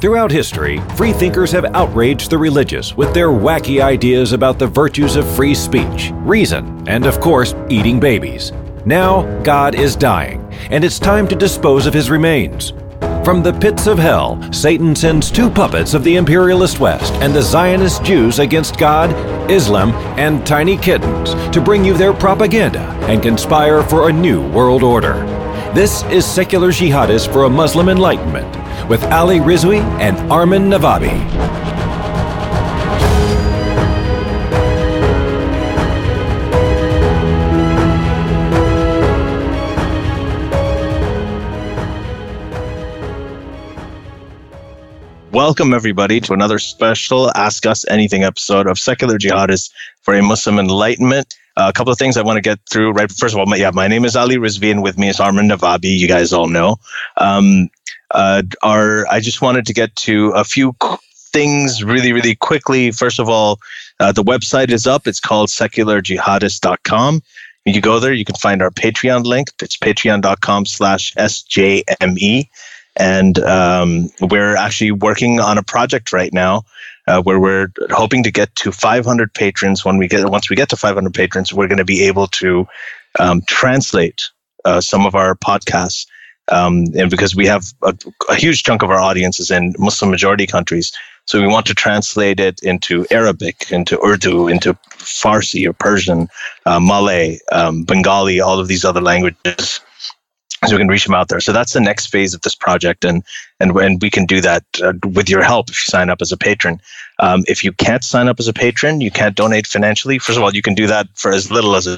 Throughout history, freethinkers have outraged the religious with their wacky ideas about the virtues of free speech, reason, and of course, eating babies. Now, God is dying, and it's time to dispose of his remains. From the pits of hell, Satan sends two puppets of the imperialist West and the Zionist Jews against God, Islam, and tiny kittens to bring you their propaganda and conspire for a new world order. This is Secular Jihadists for a Muslim Enlightenment with Ali Rizvi and Armin Navabi. Welcome, everybody, to another special Ask Us Anything episode of Secular Jihadists for a Muslim Enlightenment. A couple of things I want to get through. Right, first of all, my name is Ali Rizvi, and with me is Armin Navabi. You guys all know. I just wanted to get to a few things really quickly. First of all, the website is up. It's called secularjihadist.com. You go there, you can find our Patreon link. It's patreon.com/SJME. And we're actually working on a project right now where we're hoping to get to 500 patrons. Once we get to 500 patrons, we're going to be able to translate some of our podcasts. And because we have a huge chunk of our audience is in Muslim majority countries, so we want to translate it into Arabic, into Urdu, into Farsi or Persian, Malay, Bengali, all of these other languages, so we can reach them out there. So that's the next phase of this project, and we can do that with your help if you sign up as a patron. If you can't sign up as a patron, you can't donate financially. First of all, you can do that for as little as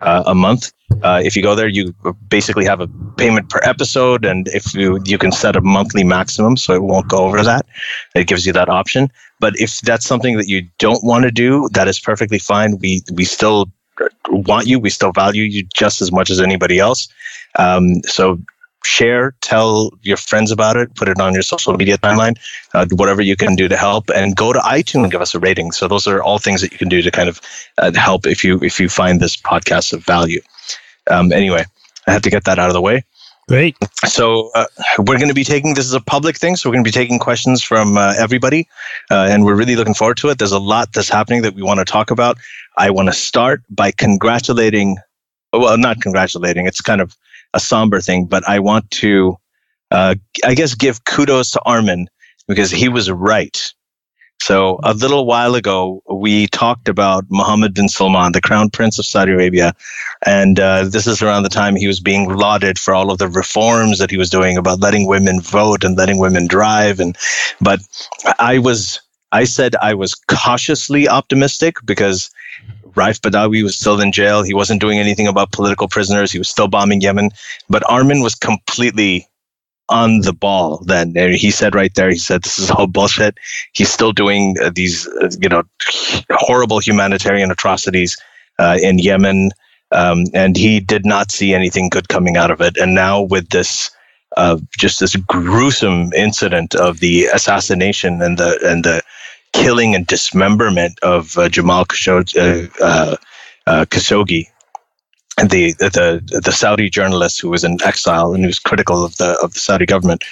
a month. If you go there, you basically have a payment per episode, and if you can set a monthly maximum, so it won't go over that. It gives you that option. But if that's something that you don't want to do, that is perfectly fine. We still want you. We still value you just as much as anybody else. So share, tell your friends about it, put it on your social media timeline, whatever you can do to help, and go to iTunes and give us a rating. So those are all things that you can do to kind of help if you find this podcast of value. Anyway, I have to get that out of the way. Great. So we're going to be taking this as a public thing. So we're going to be taking questions from everybody. And we're really looking forward to it. There's a lot that's happening that we want to talk about. I want to start by not congratulating. It's kind of a somber thing, but I want to, give kudos to Armin because he was right. So a little while ago, we talked about Mohammed bin Salman, the Crown Prince of Saudi Arabia. And this is around the time he was being lauded for all of the reforms that he was doing about letting women vote and letting women drive. But I said I was cautiously optimistic because Raif Badawi was still in jail. He wasn't doing anything about political prisoners. He was still bombing Yemen. But Armin was completely on the ball then. He said right there, he said, this is all bullshit. He's still doing these, horrible humanitarian atrocities in Yemen. And he did not see anything good coming out of it. And now with this, just this gruesome incident of the assassination and the killing and dismemberment of Jamal Khashoggi, the Saudi journalist who was in exile and who was critical of the Saudi government.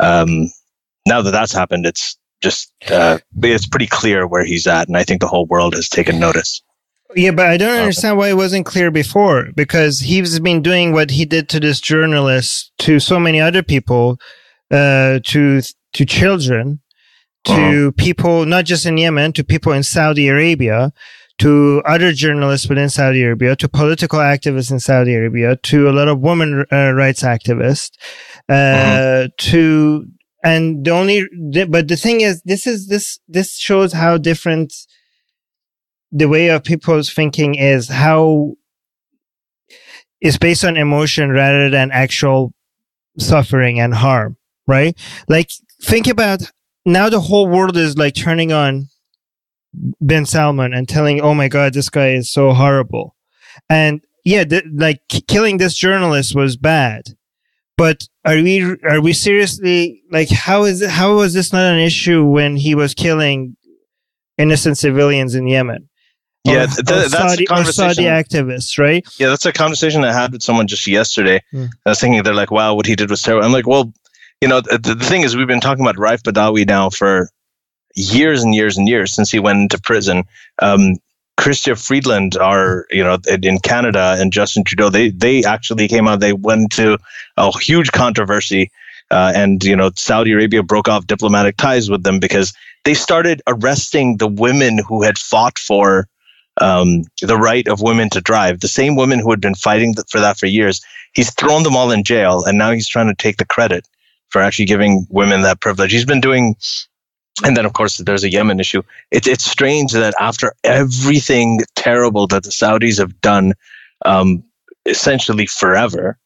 Now that that's happened, it's just it's pretty clear where he's at, and I think the whole world has taken notice. Yeah, but I don't understand why it wasn't clear before, because he's been doing what he did to this journalist, to so many other people, to children, to people not just in Yemen, to people in Saudi Arabia, to other journalists within Saudi Arabia, to political activists in Saudi Arabia, to a lot of women rights activists, but the thing is, this shows how different the way of people's thinking is, how it's based on emotion rather than actual suffering and harm, right? Like, think about now the whole world is like turning on bin Salman and telling, oh my God, this guy is so horrible. And yeah, killing this journalist was bad. But are we seriously, like, how was this not an issue when he was killing innocent civilians in Yemen? Yeah, that's a conversation. Saudi activists, right? Yeah, that's a conversation I had with someone just yesterday. I was thinking, they're like, wow, what he did was terrible. I'm like, well, the thing is, we've been talking about Raif Badawi now for years and years and years since he went into prison. Chrystia Freeland are, in Canada, and Justin Trudeau, they actually came out, they went into a huge controversy, and Saudi Arabia broke off diplomatic ties with them because they started arresting the women who had fought for the right of women to drive, the same women who had been fighting for that for years. He's thrown them all in jail, and now he's trying to take the credit for actually giving women that privilege. He's been doing, and then of course there's a Yemen issue. It's strange that after everything terrible that the Saudis have done, essentially forever,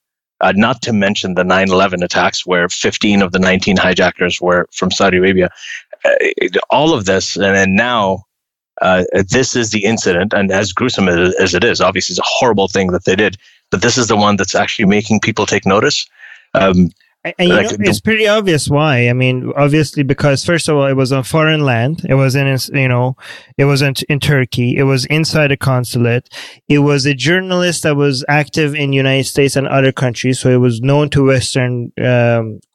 not to mention the 9/11 attacks where 15 of the 19 hijackers were from Saudi Arabia, all of this, and then now this is the incident, and as gruesome as it is, obviously it's a horrible thing that they did, but this is the one that's actually making people take notice. It's pretty obvious why. I mean, obviously because first of all, it was on foreign land. It was it wasn't in Turkey. It was inside a consulate. It was a journalist that was active in the United States and other countries, so it was known to Western.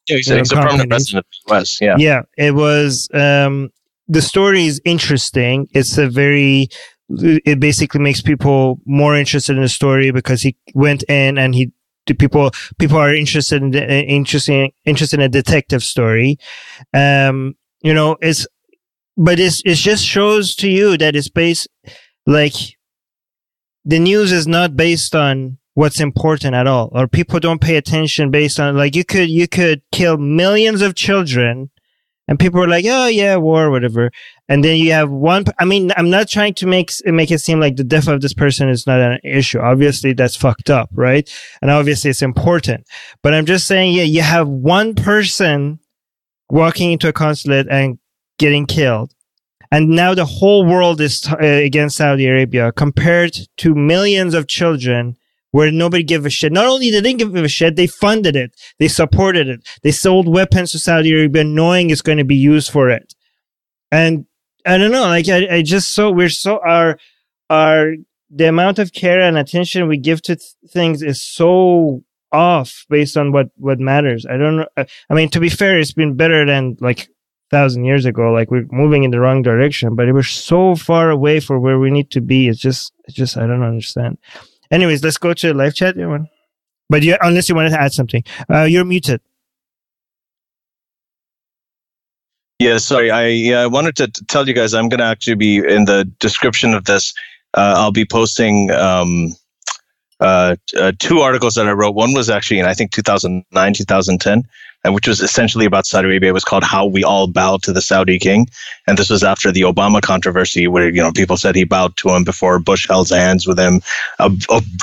He's a permanent resident of the US. Yeah. Yeah. It was. The story is interesting. It basically makes people more interested in the story because he went in and people are interested in a detective story. It just shows to you that it's based, like, the news is not based on what's important at all, or people don't pay attention based on, like, you could kill millions of children and people are like, oh yeah, war, whatever. And then you have one, I'm not trying to make it seem like the death of this person is not an issue. Obviously that's fucked up, right? And obviously it's important. But I'm just saying, yeah, you have one person walking into a consulate and getting killed. And now the whole world is against Saudi Arabia compared to millions of children where nobody gave a shit. Not only did they give a shit, they funded it. They supported it. They sold weapons to Saudi Arabia knowing it's going to be used for it. And I don't know, like, the amount of care and attention we give to things is so off based on what matters. I don't know. I mean, to be fair, it's been better than like 1,000 years ago. Like, we're moving in the wrong direction, but we're so far away from where we need to be. It's just, I don't understand. Anyways, let's go to live chat, everyone. But unless you wanted to add something, you're muted. Yeah, sorry. I wanted to tell you guys I'm going to actually be in the description of this. I'll be posting 2 articles that I wrote. One was actually in, I think, 2009, 2010, and which was essentially about Saudi Arabia. It was called "How We All Bow to the Saudi King," and this was after the Obama controversy, where people said he bowed to him before Bush held hands with him.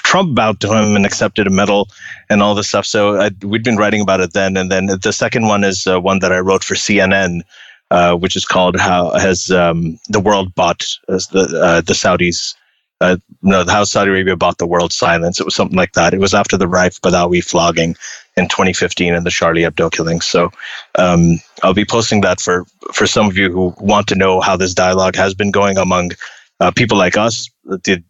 Trump bowed to him and accepted a medal and all this stuff. So we'd been writing about it then, and then the second one is one that I wrote for CNN. Which is called "How Has the World Bought the Saudis?" How Saudi Arabia bought the world's silence. It was something like that. It was after the Raif Badawi flogging in 2015 and the Charlie Hebdo killing. So I'll be posting that for some of you who want to know how this dialogue has been going among people like us,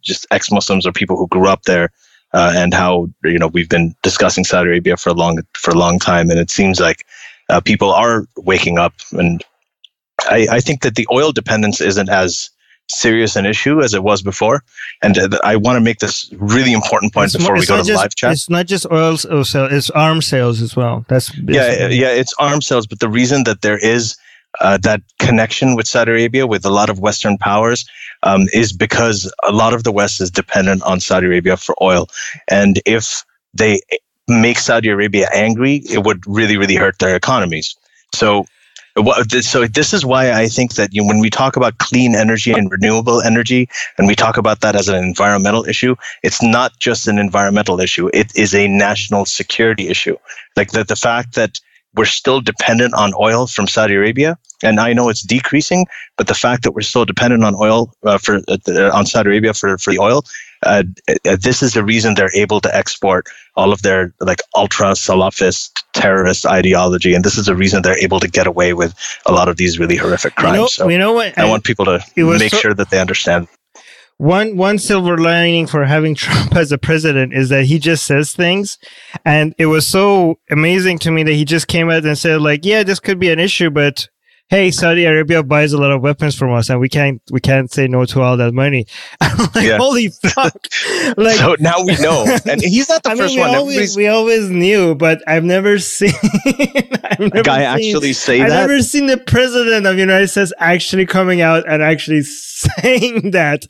just ex-Muslims or people who grew up there, and how we've been discussing Saudi Arabia for a long time, and it seems like people are waking up. And I think that the oil dependence isn't as serious an issue as it was before. And I want to make this really important point before we go to the live chat. It's not just oil sales, it's arms sales as well. It's arms sales. But the reason that there is that connection with Saudi Arabia, with a lot of Western powers, is because a lot of the West is dependent on Saudi Arabia for oil. And if they make Saudi Arabia angry, it would really, really hurt their economies. So this is why I think that when we talk about clean energy and renewable energy, and we talk about that as an environmental issue, it's not just an environmental issue. It is a national security issue. Like the fact that we're still dependent on oil from Saudi Arabia, and I know it's decreasing, but the fact that we're still dependent on oil on Saudi Arabia for the oil, this is the reason they're able to export all of their ultra Salafist terrorist ideology, and this is the reason they're able to get away with a lot of these really horrific crimes. What? I want people to make sure that they understand. one silver lining for having Trump as a president is that he just says things, and it was so amazing to me that he just came out and said like, yeah, this could be an issue, but hey, Saudi Arabia buys a lot of weapons from us, and we can't say no to all that money. I'm like, holy fuck! Like, so now we know, and he's not the first one. We always knew, but I've never seen a guy actually say that. I've never seen the president of the United States actually coming out and actually saying that.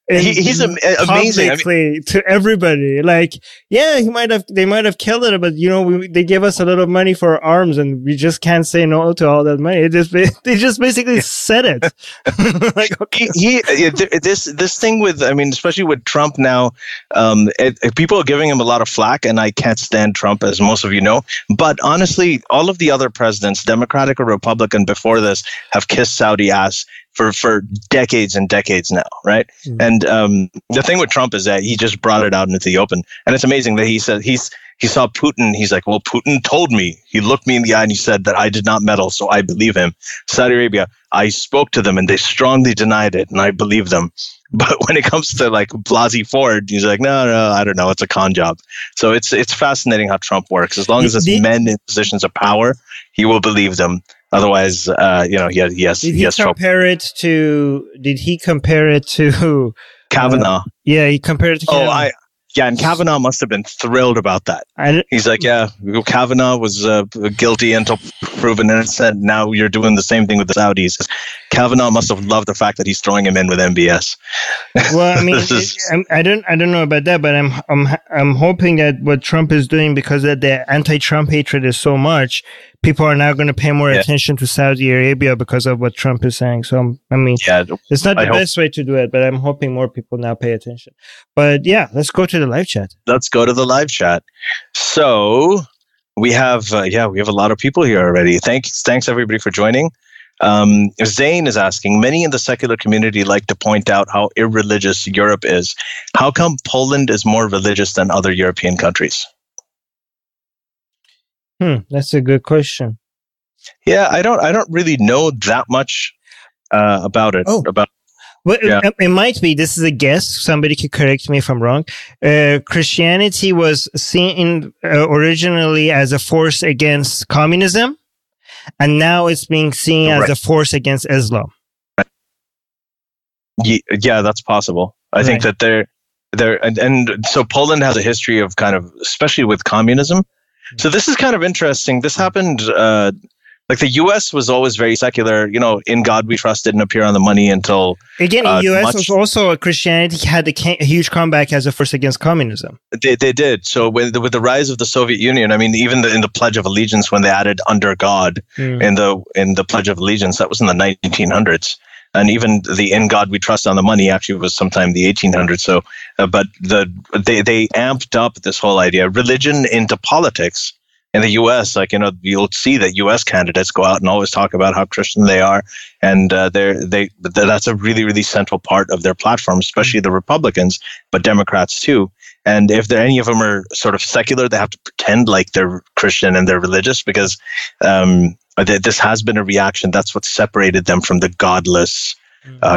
He's amazing. I mean, to everybody. Like, yeah, they might have killed it, but they gave us a lot of money for arms, and we just can't say no to all that money. They just basically said it. Like, okay. This thing with, I mean, especially with Trump now, people are giving him a lot of flack, and I can't stand Trump, as most of you know. But honestly, all of the other presidents, Democratic or Republican, before this, have kissed Saudi ass for decades and decades now, right? Mm-hmm. And the thing with Trump is that he just brought it out into the open. And it's amazing that he said he saw Putin. He's like, well, Putin told me. He looked me in the eye and he said that I did not meddle, so I believe him. Saudi Arabia, I spoke to them and they strongly denied it, and I believe them. But when it comes to like Blasey Ford, he's like, no, I don't know. It's a con job. So it's fascinating how Trump works. As long as it's men in positions of power, he will believe them. Otherwise, he has Did he compare it to Kavanaugh? Yeah, he compared it to Kavanaugh. And Kavanaugh must have been thrilled about that. He's like, yeah, Kavanaugh was guilty until proven innocent. Now you're doing the same thing with the Saudis. Kavanaugh must have loved the fact that he's throwing him in with MBS. Well, I mean, I don't know about that, but I'm hoping that what Trump is doing, because that the anti-Trump hatred is so much, people are now going to pay more attention to Saudi Arabia because of what Trump is saying. So, I mean, it's not the best way to do it, but I'm hoping more people now pay attention. But yeah, let's go to the live chat. Let's go to the live chat. So we have a lot of people here already. Thanks everybody for joining. Zane is asking, many in the secular community like to point out how irreligious Europe is. How come Poland is more religious than other European countries? That's a good question. Yeah, I don't really know that much about it. It might be. This is a guess. Somebody could correct me if I'm wrong. Christianity was seen originally as a force against communism, and now it's being seen as a force against Islam. Yeah, that's possible. I think that and so Poland has a history of kind of, especially with communism. So this is kind of interesting. This happened, like the U.S. was always very secular. In God we trust didn't appear on the money until... Again, in the U.S. was also Christianity had a huge comeback as a force against communism. They did. So with the rise of the Soviet Union, I mean, even in the Pledge of Allegiance, when they added under God in the Pledge of Allegiance, that was in the 1900s. And even the "In God We Trust" on the money actually was sometime the 1800s. So, but they amped up this whole idea, religion into politics in the U.S. Like you'll see that U.S. candidates go out and always talk about how Christian they are, and that's a really, really central part of their platform, especially the Republicans, but Democrats too. And if any of them are sort of secular, they have to pretend like they're Christian and they're religious because. This has been a reaction. That's what separated them from the godless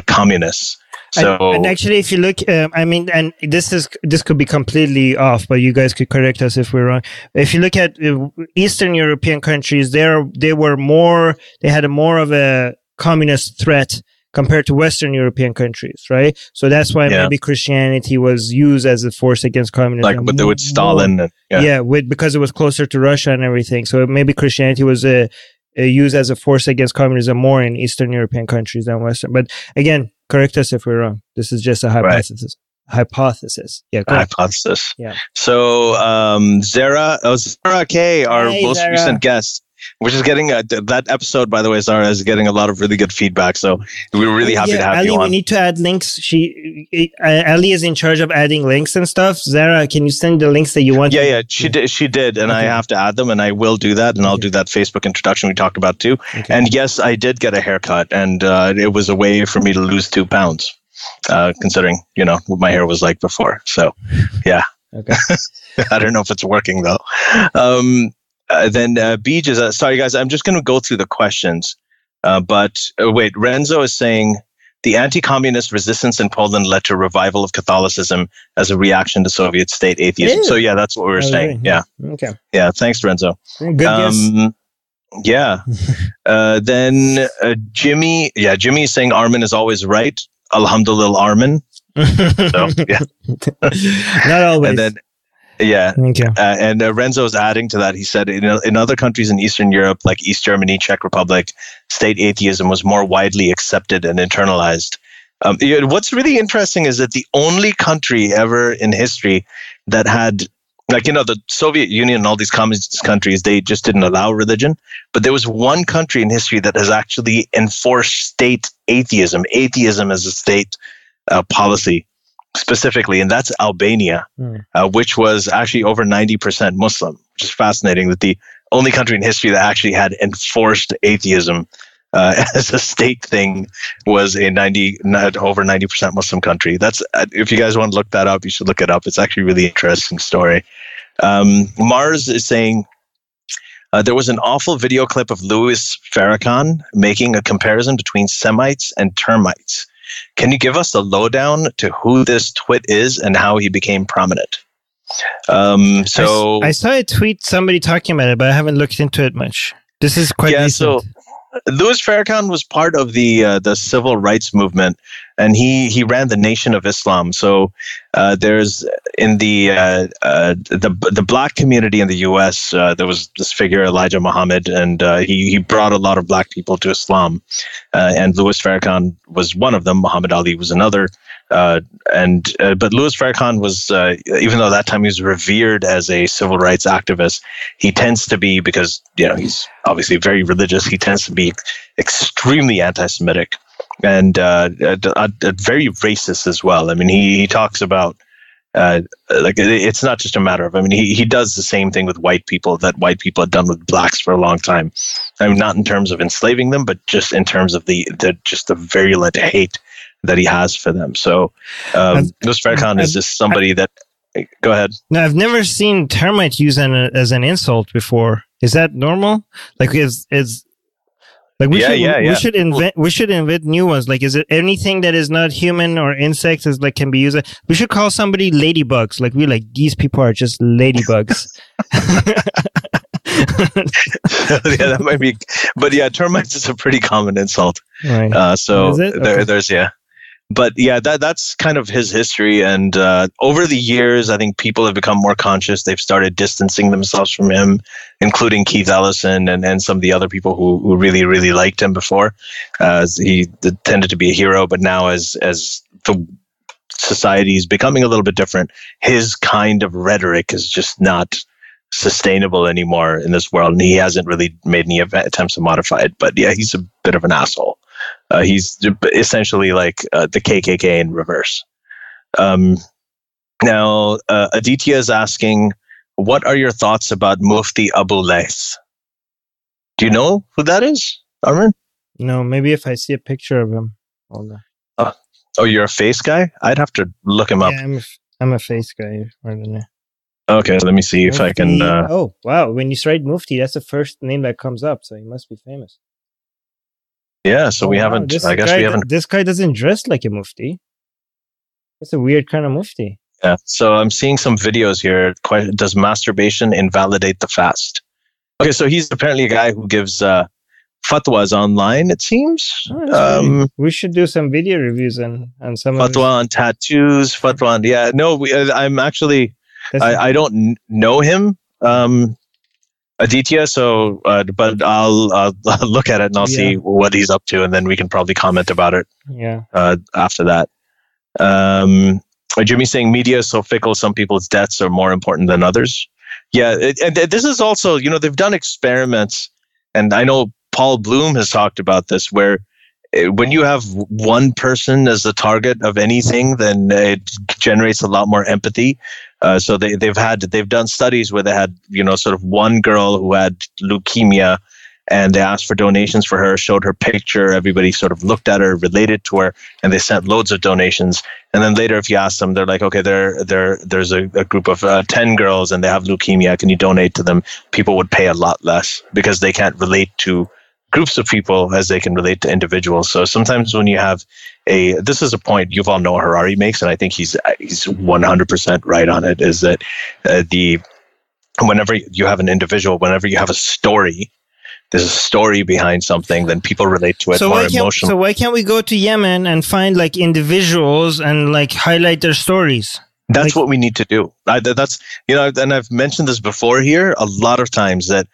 communists. So, and actually, if you look, and this could be completely off, but you guys could correct us if we're wrong. If you look at Eastern European countries, they had more of a communist threat compared to Western European countries, right? So that's why maybe Christianity was used as a force against communism. Like with Stalin. Because it was closer to Russia and everything. So maybe Christianity was used as a force against communism more in Eastern European countries than Western. But again, correct us if we're wrong. This is just a hypothesis. Hypothesis. Yeah. Hypothesis. Yeah. So Zara K, our most recent guest, which is getting that episode, by the way, Zara, is getting a lot of really good feedback. So we're really happy to have Ali, you on. We need to add links. Ali is in charge of adding links and stuff. Zara, can you send the links that you want? Yeah, she did, and I have to add them, and I will do that, and I'll do that Facebook introduction we talked about too. Okay. And yes, I did get a haircut, and it was a way for me to lose 2 pounds, considering what my hair was like before. So, yeah. Okay. I don't know if it's working though. Then Beej is sorry guys, I'm just going to go through the questions. But wait, Renzo is saying The anti-communist resistance in Poland led to a revival of Catholicism as a reaction to Soviet state atheism. So yeah, that's what we were saying. Yeah. Okay. Yeah. Thanks, Renzo. Good guess. Yeah. Then Jimmy is saying Armin is always right. Alhamdulillah, Armin. So, yeah. Not always. And then, yeah. Thank you. And Renzo is adding to that. He said in other countries in Eastern Europe, like East Germany, Czech Republic, state atheism was more widely accepted and internalized. What's really interesting is that the only country ever in history that had, like, the Soviet Union and all these communist countries, they just didn't allow religion. But there was one country in history that has actually enforced state atheism as a state policy specifically, and that's Albania, which was actually over 90% Muslim, which is fascinating that the only country in history that actually had enforced atheism as a state thing was a over 90% Muslim country. That's, if you guys want to look that up, you should look it up. It's actually a really interesting story. Mars is saying there was an awful video clip of Louis Farrakhan making a comparison between Semites and termites. Can you give us a lowdown to who this twit is and how he became prominent? I saw a tweet, somebody talking about it, but I haven't looked into it much. This is quite recent. So Louis Farrakhan was part of the civil rights movement, and he ran the Nation of Islam. So there's in the black community in the U.S. There was this figure Elijah Muhammad, and he brought a lot of black people to Islam, and Louis Farrakhan was one of them. Muhammad Ali was another. But Louis Farrakhan was, even though that time he was revered as a civil rights activist, he tends to be, because he's obviously very religious, he tends to be extremely anti-Semitic and very racist as well. I mean, he talks about it's not just a matter of, he does the same thing with white people that white people had done with blacks for a long time. I mean, not in terms of enslaving them, but just in terms of the virulent hate that he has for them. So Louis Farrakhan is just somebody that. Go ahead. No, I've never seen termite used as an insult before. Is that normal? Like, we should invent new ones. Like, is it anything that is not human or insects can be used? We should call somebody ladybugs. These people are just ladybugs. Yeah, that might be. But yeah, termites is a pretty common insult. Right. There's But yeah, that's kind of his history. And over the years, I think people have become more conscious. They've started distancing themselves from him, including Keith Ellison and some of the other people who really, really liked him before. He tended to be a hero, but now as the society is becoming a little bit different, his kind of rhetoric is just not sustainable anymore in this world. And he hasn't really made any attempts to modify it. But yeah, he's a bit of an asshole. He's essentially like the KKK in reverse. Now, Aditya is asking, what are your thoughts about Mufti Abu Layth? Do you know who that is, Armin? No, maybe if I see a picture of him. Hold on. Oh, you're a face guy? I'd have to look him up. Yeah, I'm a face guy. I don't know. Okay, let me see if I can... Oh, wow. When you write Mufti, that's the first name that comes up, so he must be famous. Yeah, so we haven't... I guess we haven't... This guy doesn't dress like a Mufti. That's a weird kind of Mufti. Yeah, so I'm seeing some videos here. Does masturbation invalidate the fast? Okay, so he's apparently a guy who gives fatwas online, it seems. We should do some video reviews on some fatwa on tattoos, fatwa on... Yeah, no, I'm actually... I don't know him, Aditya, so but I'll look at it and I'll see what he's up to, and then we can probably comment about it. Yeah. After that, Jimmy's saying media is so fickle. Some people's deaths are more important than others. Yeah, and this is also, they've done experiments, and I know Paul Bloom has talked about this, where when you have one person as the target of anything, then it generates a lot more empathy. So they've done studies where they had, sort of one girl who had leukemia, and they asked for donations for her, showed her picture. Everybody sort of looked at her, related to her, and they sent loads of donations. And then later, if you ask them, they're like, okay, there's a group of 10 girls and they have leukemia. Can you donate to them? People would pay a lot less because they can't relate to groups of people as they can relate to individuals. So sometimes when you have this is a point Yuval Noah Harari makes, and I think he's 100% right on it, is that whenever you have an individual, whenever you have a story, there's a story behind something, then people relate to it more emotionally. So why can't we go to Yemen and find like individuals and like highlight their stories? That's what we need to do. That's, and I've mentioned this before here a lot of times, that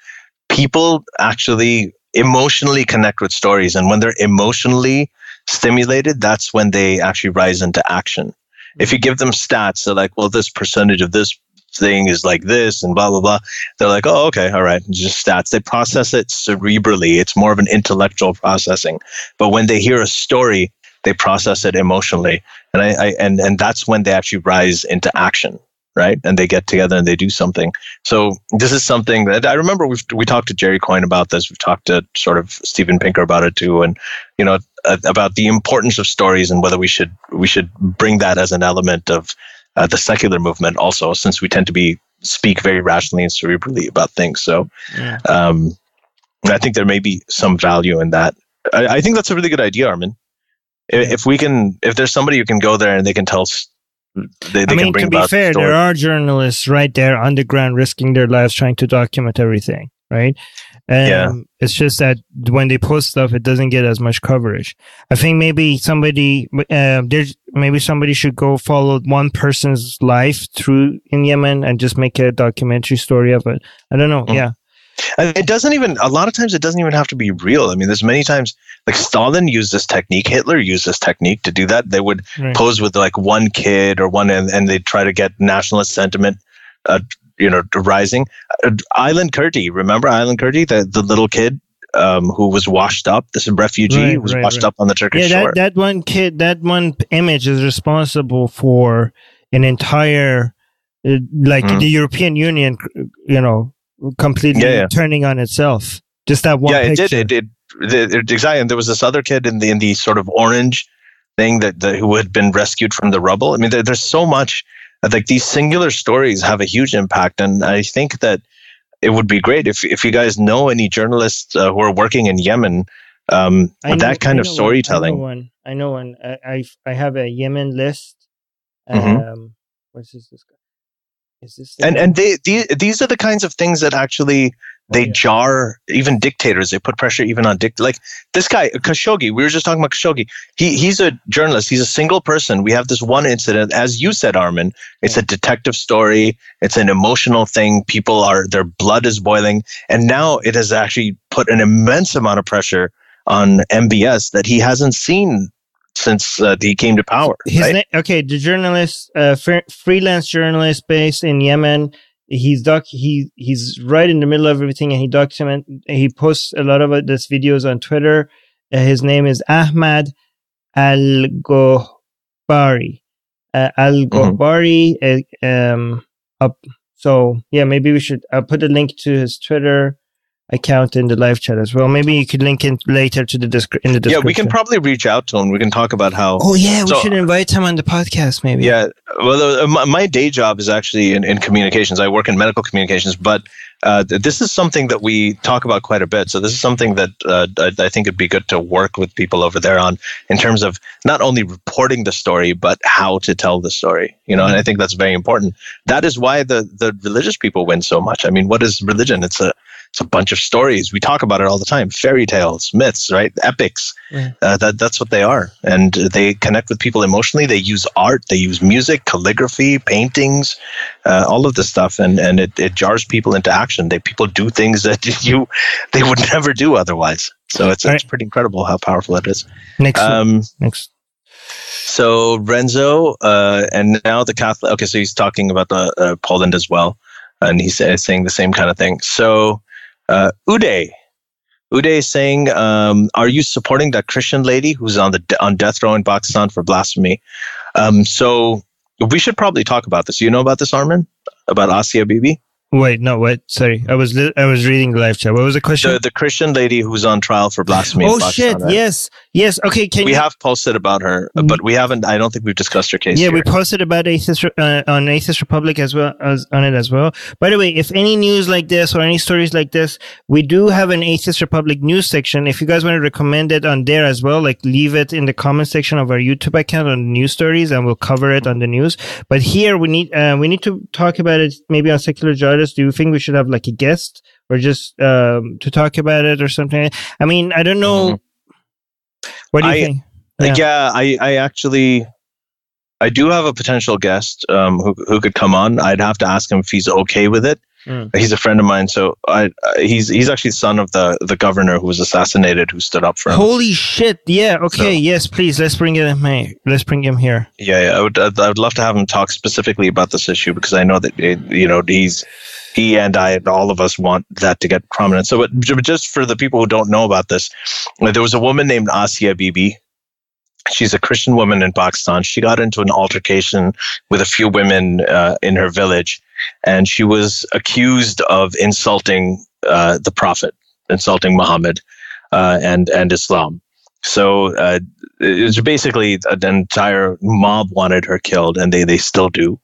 people actually emotionally connect with stories. And when they're emotionally stimulated, that's when they actually rise into action. If you give them stats, they're like, well, this percentage of this thing is like this and blah, blah, blah. They're like, oh, okay, all right, just stats. They process it cerebrally. It's more of an intellectual processing. But when they hear a story, they process it emotionally. And that's when they actually rise into action, right? And they get together and they do something. So this is something that I remember we talked to Jerry Coyne about this. We've talked to sort of Steven Pinker about it too. And, about the importance of stories and whether we should bring that as an element of the secular movement also, since we tend to speak very rationally and cerebrally about things. So I think there may be some value in that. I think that's a really good idea, Armin. If there's somebody who can go there and they can tell, they can bring about the story. To be fair, there are journalists right there underground risking their lives trying to document everything, right? It's just that when they post stuff, it doesn't get as much coverage. I think maybe somebody should go follow one person's life through in Yemen and just make a documentary story of it. I don't know. Yeah. And a lot of times it doesn't even have to be real. I mean, there's many times like Stalin used this technique, Hitler used this technique to do that. They would pose with like one kid or one, and they'd try to get nationalist sentiment, rising. Island Kurdi, remember Island Kurdi, the little kid who was washed up, this refugee who was washed up on the Turkish shore. That one kid, that one image is responsible for an entire, the European Union, completely turning on itself. Just that one picture. It did. Exactly. And there was this other kid in the sort of orange thing who had been rescued from the rubble. I mean, there's so much. Like these singular stories have a huge impact, and I think that it would be great if you guys know any journalists who are working in Yemen, that kind of storytelling. I know one. I have a Yemen list. What's this guy? Is this? And these are the kinds of things that actually jar even dictators. They put pressure even on like this guy Khashoggi. We were just talking about Khashoggi. He's a journalist. He's a single person. We have this one incident, as you said, Armin. It's a detective story. It's an emotional thing. Their blood is boiling, and now it has actually put an immense amount of pressure on MBS that he hasn't seen since he came to power. The journalist, freelance journalist based in Yemen. He's right in the middle of everything, and he posts a lot of his videos on Twitter. His name is Ahmad Al-Gohbari. So maybe we should. I'll put a link to his Twitter account in the live chat as well. Maybe you could link in later to in the description. Yeah, we can probably reach out to him. We can talk about how. Oh yeah, we should invite him on the podcast. Maybe. Yeah, well, my day job is actually in communications. I work in medical communications, but this is something that we talk about quite a bit. So this is something that I think it'd be good to work with people over there on, in terms of not only reporting the story, but how to tell the story. And I think that's very important. That is why the religious people win so much. I mean, what is religion? It's a bunch of stories. We talk about it all the time. Fairy tales, myths, right? Epics. That's what they are. And they connect with people emotionally. They use art. They use music, calligraphy, paintings, all of this stuff. And it jars people into action. People do things that they would never do otherwise. So it's pretty incredible how powerful it is. Next. So Renzo, and now the Catholic. Okay, so he's talking about Poland as well. And he's saying the same kind of thing. So Uday is saying, are you supporting that Christian lady who's on death row in Pakistan for blasphemy? So we should probably talk about this. You know about this, Armin? About Asia Bibi? Wait, no, wait. Sorry, I was reading the live chat. What was the question? The Christian lady who's on trial for blasphemy. Oh in Pakistan, shit! right? Yes. Okay. We have posted about her, but we haven't. I don't think we've discussed her case. Yeah, here. we posted about Atheist on Atheist Republic as well as on it as well. By the way, if any news like this or any stories like this, we do have an Atheist Republic news section. If you guys want to recommend it on there as well, like leave it in the comment section of our YouTube account on news stories, and we'll cover it on the news. But here we need to talk about it maybe on Secular Jihadists. Do you think we should have like a guest or just to talk about it or something? I mean, I don't know. Mm-hmm. What do you think? Yeah, I actually, I do have a potential guest who could come on. I'd have to ask him if he's okay with it. He's a friend of mine, so he's actually the son of the governor who was assassinated, who stood up for him. Holy shit! Yeah. Okay. So, yes, please. Let's bring him here. Let's bring him here. Yeah. I would love to have him talk specifically about this issue, because I know that he and I and all of us want that to get prominent. So, but just for the people who don't know about this, there was a woman named Asia Bibi. She's a Christian woman in Pakistan. She got into an altercation with a few women in her village, and she was accused of insulting the Prophet, insulting Muhammad and Islam. So it was basically an entire mob wanted her killed, and they still do.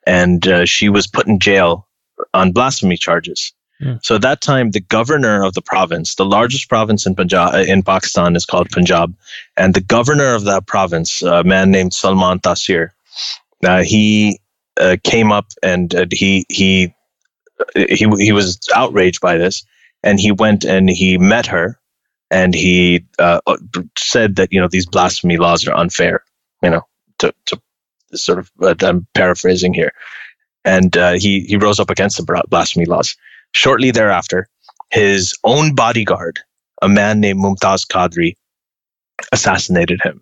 And she was put in jail on blasphemy charges. So at that time, the governor of the province, the largest province in Pakistan, is called Punjab, and the governor of that province, a man named Salman Taseer, he came up and he was outraged by this, and he went and he met her, and he said that these blasphemy laws are unfair. To sort of, I'm paraphrasing here, and he rose up against the blasphemy laws. Shortly thereafter, his own bodyguard, a man named Mumtaz Qadri, assassinated him.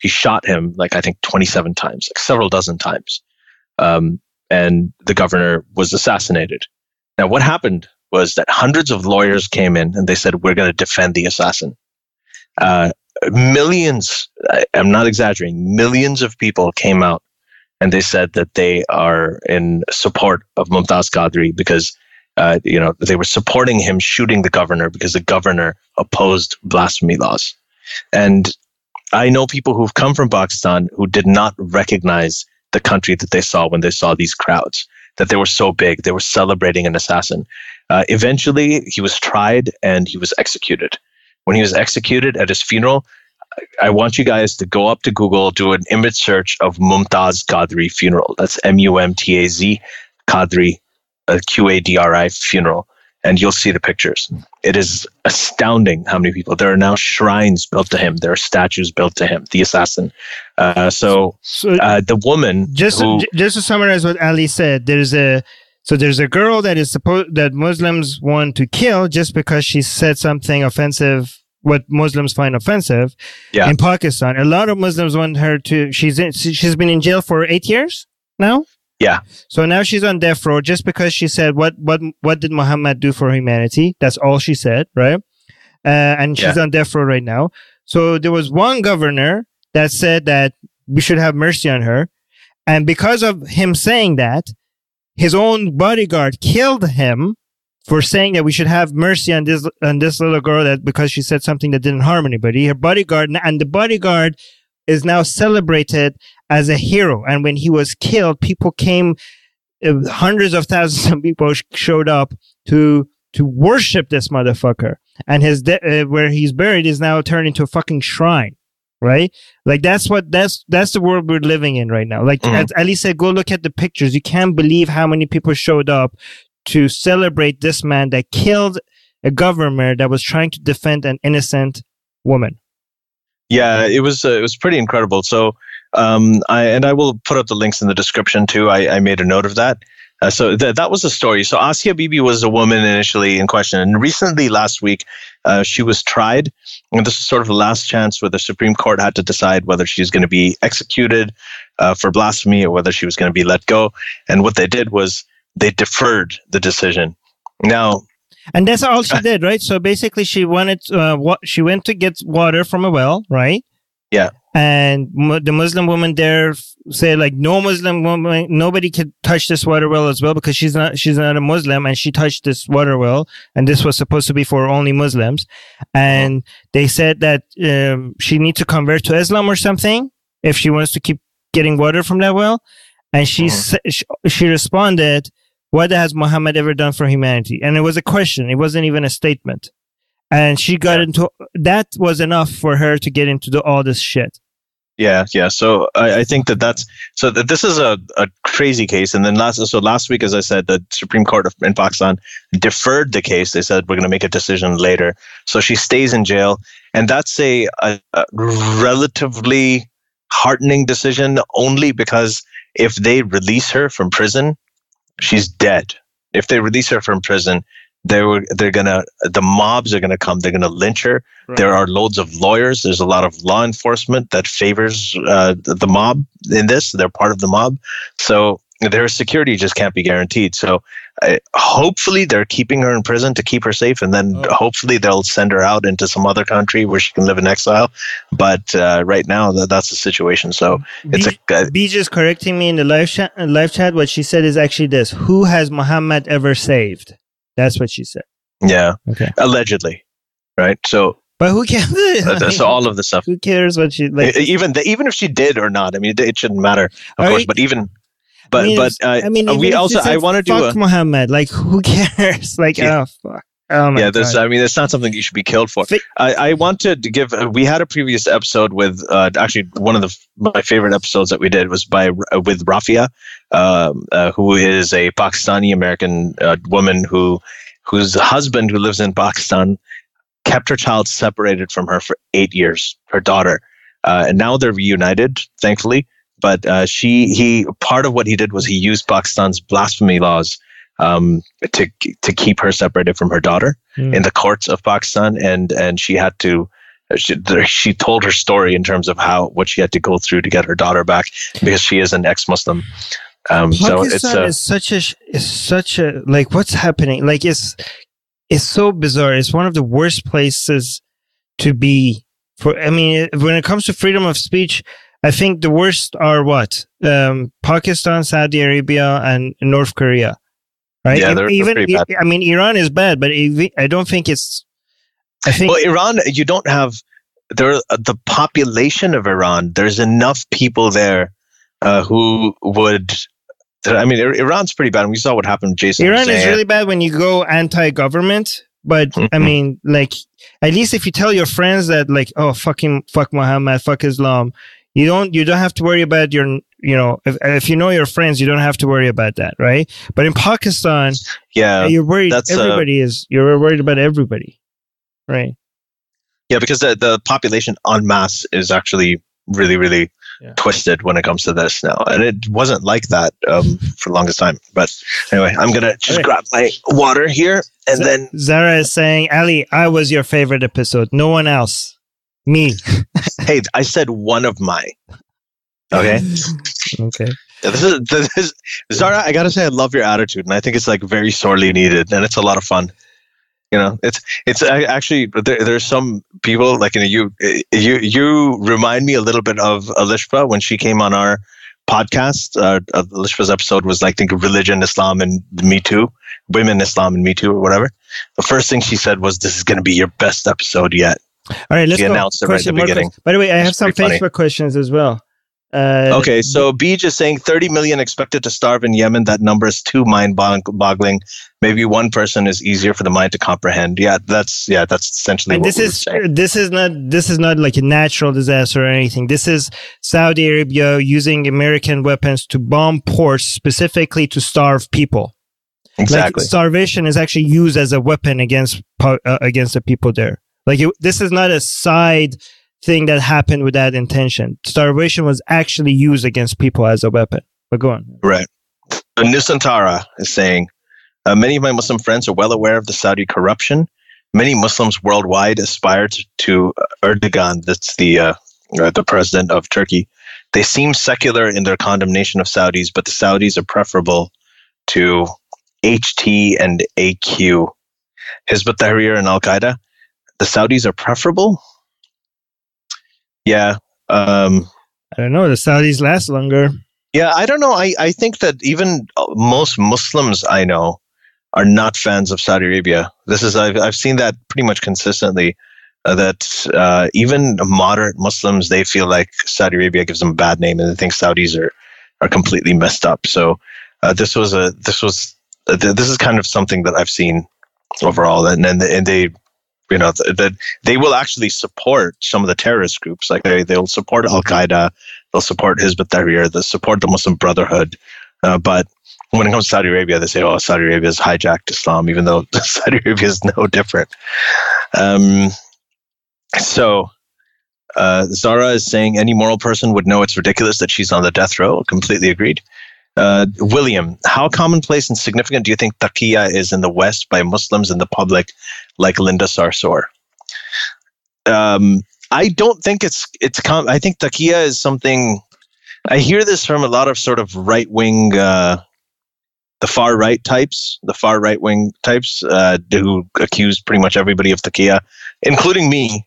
He shot him, I think 27 times, several dozen times. And the governor was assassinated. Now, what happened was that hundreds of lawyers came in and they said, we're going to defend the assassin. Millions, I'm not exaggerating, millions of people came out and they said that they are in support of Mumtaz Qadri because they were supporting him shooting the governor because the governor opposed blasphemy laws. And I know people who've come from Pakistan who did not recognize the country that they saw when they saw these crowds, that they were so big. They were celebrating an assassin. Eventually, he was tried and he was executed. When he was executed at his funeral, I want you guys to go up to Google, do an image search of Mumtaz Qadri funeral. That's Mumtaz Qadri. A Qadri funeral, and you'll see the pictures. It is astounding how many people. There are now shrines built to him. There are statues built to him, the assassin. The woman just to summarize what Ali said, there's a girl that is that Muslims want to kill just because she said something offensive, what Muslims find offensive. In Pakistan, a lot of Muslims want her to. She's been in jail for 8 years now. Yeah. So now she's on death row just because she said, what did Muhammad do for humanity? That's all she said, right? And she's on death row right now. So there was one governor that said that we should have mercy on her. And because of him saying that, his own bodyguard killed him for saying that we should have mercy on this little girl because she said something that didn't harm anybody. Her bodyguard, and the bodyguard is now celebrated as a hero. And when he was killed, people came, hundreds of thousands of people showed up to worship this motherfucker. And where he's buried is now turned into a fucking shrine, right? That's the world we're living in right now. As Ali said, go look at the pictures. You can't believe how many people showed up to celebrate this man that killed a governor that was trying to defend an innocent woman. Yeah, it was pretty incredible. So, I will put up the links in the description too. I made a note of that. So that was the story. So Asia Bibi was a woman initially in question, and recently last week, she was tried. And this is sort of the last chance where the Supreme Court had to decide whether she's going to be executed for blasphemy or whether she was going to be let go. And what they did was they deferred the decision. Now. And that's all she did, right? So basically, she went to get water from a well, right? Yeah. And the Muslim woman there said, like, no Muslim woman, nobody could touch this water well as well, because she's not a Muslim, and she touched this water well, and this was supposed to be for only Muslims. And they said that she needs to convert to Islam or something if she wants to keep getting water from that well. And she responded, "What has Muhammad ever done for humanity?" And it was a question. It wasn't even a statement. And she got into that. Was enough for her to get into all this shit. Yeah. So I think that this is a crazy case. And then last week, as I said, the Supreme Court in Pakistan deferred the case. They said, we're going to make a decision later. So she stays in jail. And that's a relatively heartening decision, only because if they release her from prison, she's dead. If they release her from prison, the mobs are gonna come. They're gonna lynch her. Right. There are loads of lawyers. There's a lot of law enforcement that favors the mob in this. They're part of the mob, so their security just can't be guaranteed. So hopefully they're keeping her in prison to keep her safe, and then hopefully they'll send her out into some other country where she can live in exile. But right now, that's the situation. So B just correcting me in the live chat. What she said is actually this: who has Muhammad ever saved? That's what she said. Yeah. Okay. Allegedly, right? So, but who cares? So all of the stuff. Who cares what she like? Even if she did or not. I mean, it shouldn't matter, of course. But even. We also. I want to do fuck Muhammad. Like, who cares? Like, oh fuck. Oh my God. It's not something you should be killed for. I wanted to give. We had a previous episode with actually one of my favorite episodes that we did was with Rafia, who is a Pakistani American woman whose husband, who lives in Pakistan, kept her child separated from her for 8 years. Her daughter, and now they're reunited, thankfully. But he part of what he did was he used Pakistan's blasphemy laws to keep her separated from her daughter in the courts of Pakistan, and she had to. She told her story in terms of what she had to go through to get her daughter back, because she is an ex-Muslim. Pakistan is such a like, what's happening? Like, it's so bizarre. It's one of the worst places to be for. I mean, when it comes to freedom of speech, I think the worst are Pakistan, Saudi Arabia, and North Korea. Right? Yeah, they're pretty bad. I mean, Iran is bad, but I don't think it's. Well, Iran, you don't have the population of Iran. There's enough people there who would. I mean, Iran's pretty bad. And we saw what happened. Jason, Iran is really bad when you go anti-government. But I mean, like, at least if you tell your friends that, like, oh, fuck Muhammad, fuck Islam, you don't have to worry about your. If you know your friends, you don't have to worry about that, right? But in Pakistan, you're worried. You're worried about everybody, right? Yeah, because the population en masse is actually really, really twisted when it comes to this now, and it wasn't like that for the longest time. But anyway, I'm gonna just grab my water here, and then Zara is saying, "Ali, I was your favorite episode. No one else. Me." Hey, I said one of mine. Okay. Okay. This is Zara. I gotta say, I love your attitude, and I think it's like very sorely needed, and it's a lot of fun. It's actually there's some people like you remind me a little bit of Alishba when she came on our podcast. Alishba's episode was like, think of religion, Islam, and Me Too, women, Islam, and Me Too, or whatever. The first thing she said was, "This is going to be your best episode yet." All right, let's go. Announced it right at the beginning. By the way, I have some Facebook questions as well. Okay, so Beej is saying 30 million expected to starve in Yemen. That number is too mind-boggling. Maybe one person is easier for the mind to comprehend. Yeah, that's essentially what we're saying. This is not like a natural disaster or anything. This is Saudi Arabia using American weapons to bomb ports specifically to starve people. Exactly. Like, starvation is actually used as a weapon against the people there. Like, this is not a side thing that happened with that intention. Starvation was actually used against people as a weapon. But go on. Right. Nusantara is saying, many of my Muslim friends are well aware of the Saudi corruption. Many Muslims worldwide aspire to Erdogan, that's the president of Turkey. They seem secular in their condemnation of Saudis, but the Saudis are preferable to HT and AQ. Hizb ut-Tahrir and Al-Qaeda. The Saudis are preferable? Yeah, I don't know. The Saudis last longer. Yeah, I don't know. I think that even most Muslims I know are not fans of Saudi Arabia. I've seen that pretty much consistently. That even moderate Muslims, they feel like Saudi Arabia gives them a bad name, and they think Saudis are completely messed up. So this is kind of something that I've seen overall, and they, that they will actually support some of the terrorist groups. Like they'll support Al Qaeda, they'll support Hizb ut-Tahrir, they'll support the Muslim Brotherhood, but when it comes to Saudi Arabia, they say, "Oh, Saudi Arabia has hijacked Islam," even though Saudi Arabia is no different. So Zara is saying any moral person would know it's ridiculous that she's on the death row. Completely agreed. William, how commonplace and significant do you think taqiyyah is in the West by Muslims in the public, like Linda Sarsour? I don't think I think taqiyyah is something. I hear this from a lot of sort of right wing, the far right wing types who accuse pretty much everybody of taqiyyah, including me.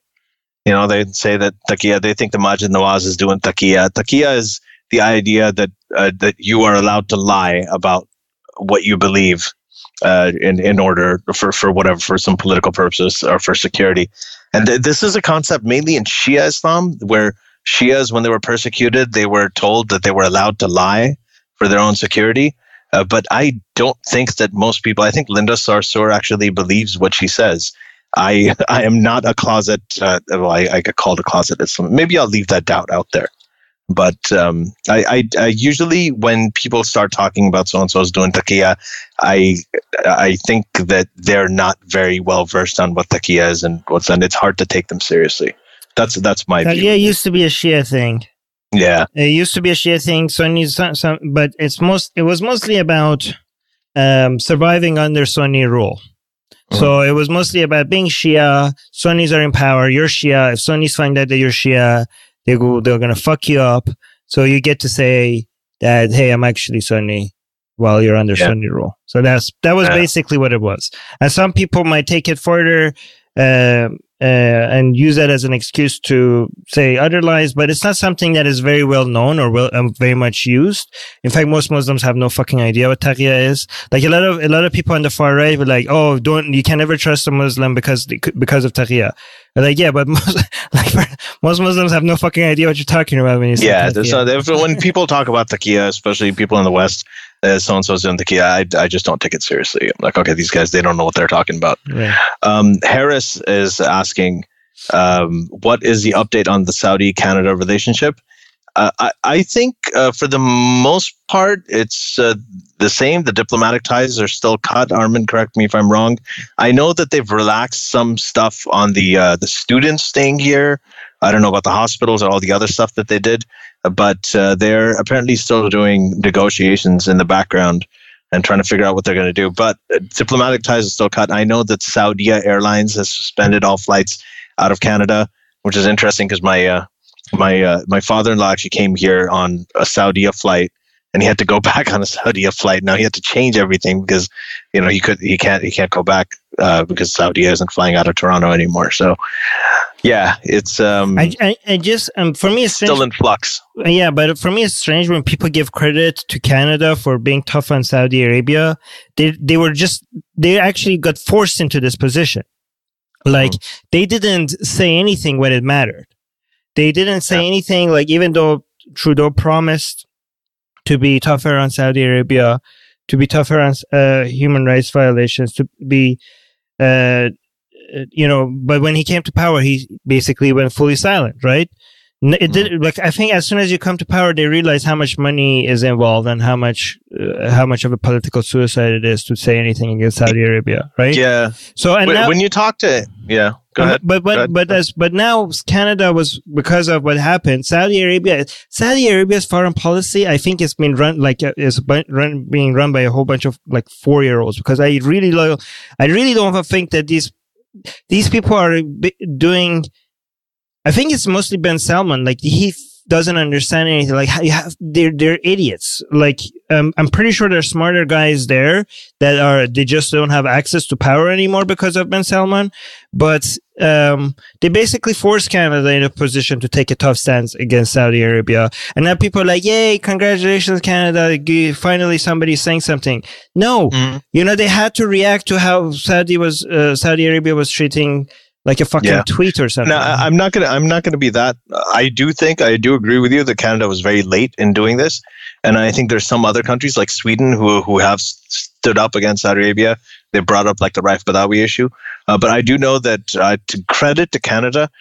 They say that taqiyyah, they think the Majid Nawaz is doing taqiyyah. Taqiyyah is the idea that that you are allowed to lie about what you believe in order for some political purposes or for security. And this is a concept mainly in Shia Islam, where Shias, when they were persecuted, they were told that they were allowed to lie for their own security. But I don't think that most people, I think Linda Sarsour actually believes what she says. I am not a closet, I get called a closet Islam. Maybe I'll leave that doubt out there. But I usually, when people start talking about so-and-so's doing taqiyyah, I think that they're not very well versed on what taqiyyah is and it's hard to take them seriously. That's my view. Taqiyyah used to be a Shia thing. Yeah. It used to be a Shia thing, Sunnis, but it was mostly about surviving under Sunni rule. So it was mostly about being Shia. Sunnis are in power. You're Shia. If Sunnis find out that you're Shia, they're going to fuck you up. So you get to say that, hey, I'm actually Sunni while you're under Sunni rule. So that was basically what it was. And some people might take it further and use that as an excuse to say other lies, but it's not something that is very well known or very much used. In fact, most Muslims have no fucking idea what taqiyyah is. Like a lot of people on the far right were like, "Oh, you can never trust a Muslim because of taqiyyah." They're like, yeah, but most Muslims have no fucking idea what you're talking about when you say taqiyyah. So when people talk about taqiyyah, especially people in the West, so-and-so's doing taqiyyah, I just don't take it seriously. I'm like, okay, these guys, they don't know what they're talking about. Yeah. Harris is asking, what is the update on the Saudi-Canada relationship? I think for the most part, it's the same. The diplomatic ties are still cut. Armin, correct me if I'm wrong. I know that they've relaxed some stuff on the students staying here. I don't know about the hospitals or all the other stuff that they did, but they're apparently still doing negotiations in the background and trying to figure out what they're going to do. But diplomatic ties are still cut. I know that Saudia Airlines has suspended all flights out of Canada, which is interesting because my father-in-law actually came here on a Saudia flight, and he had to go back on a Saudia flight. Now he had to change everything because he can't go back because Saudia isn't flying out of Toronto anymore. So yeah, it's I just for me it's still in flux. Yeah, but for me it's strange when people give credit to Canada for being tough on Saudi Arabia. They actually got forced into this position. Like they didn't say anything when it mattered. They didn't say anything, like even though Trudeau promised to be tougher on Saudi Arabia, to be tougher on human rights violations, to be, but when he came to power, he basically went fully silent, right? It did, like, I think as soon as you come to power, they realize how much money is involved and how much of a political suicide it is to say anything against Saudi Arabia, right? Yeah. So, and when you talk to, go ahead. But now Canada was, because of what happened, Saudi Arabia's foreign policy, I think it's been being run by a whole bunch of like 4-year-olds, because I really don't think that these people are doing. I think it's mostly Ben Salman. Like he doesn't understand anything. Like they're idiots. Like I'm pretty sure there's smarter guys there they just don't have access to power anymore because of Ben Salman. But they basically forced Canada in a position to take a tough stance against Saudi Arabia. And now people are like, yay, congratulations, Canada. Finally, somebody's saying something. No, they had to react to how Saudi Arabia was treating like a fucking tweet or something. No, I'm not gonna be that. I do agree with you that Canada was very late in doing this, and I think there's some other countries like Sweden who have stood up against Saudi Arabia. They brought up like the Raif Badawi issue, but I do know that to credit to Canada,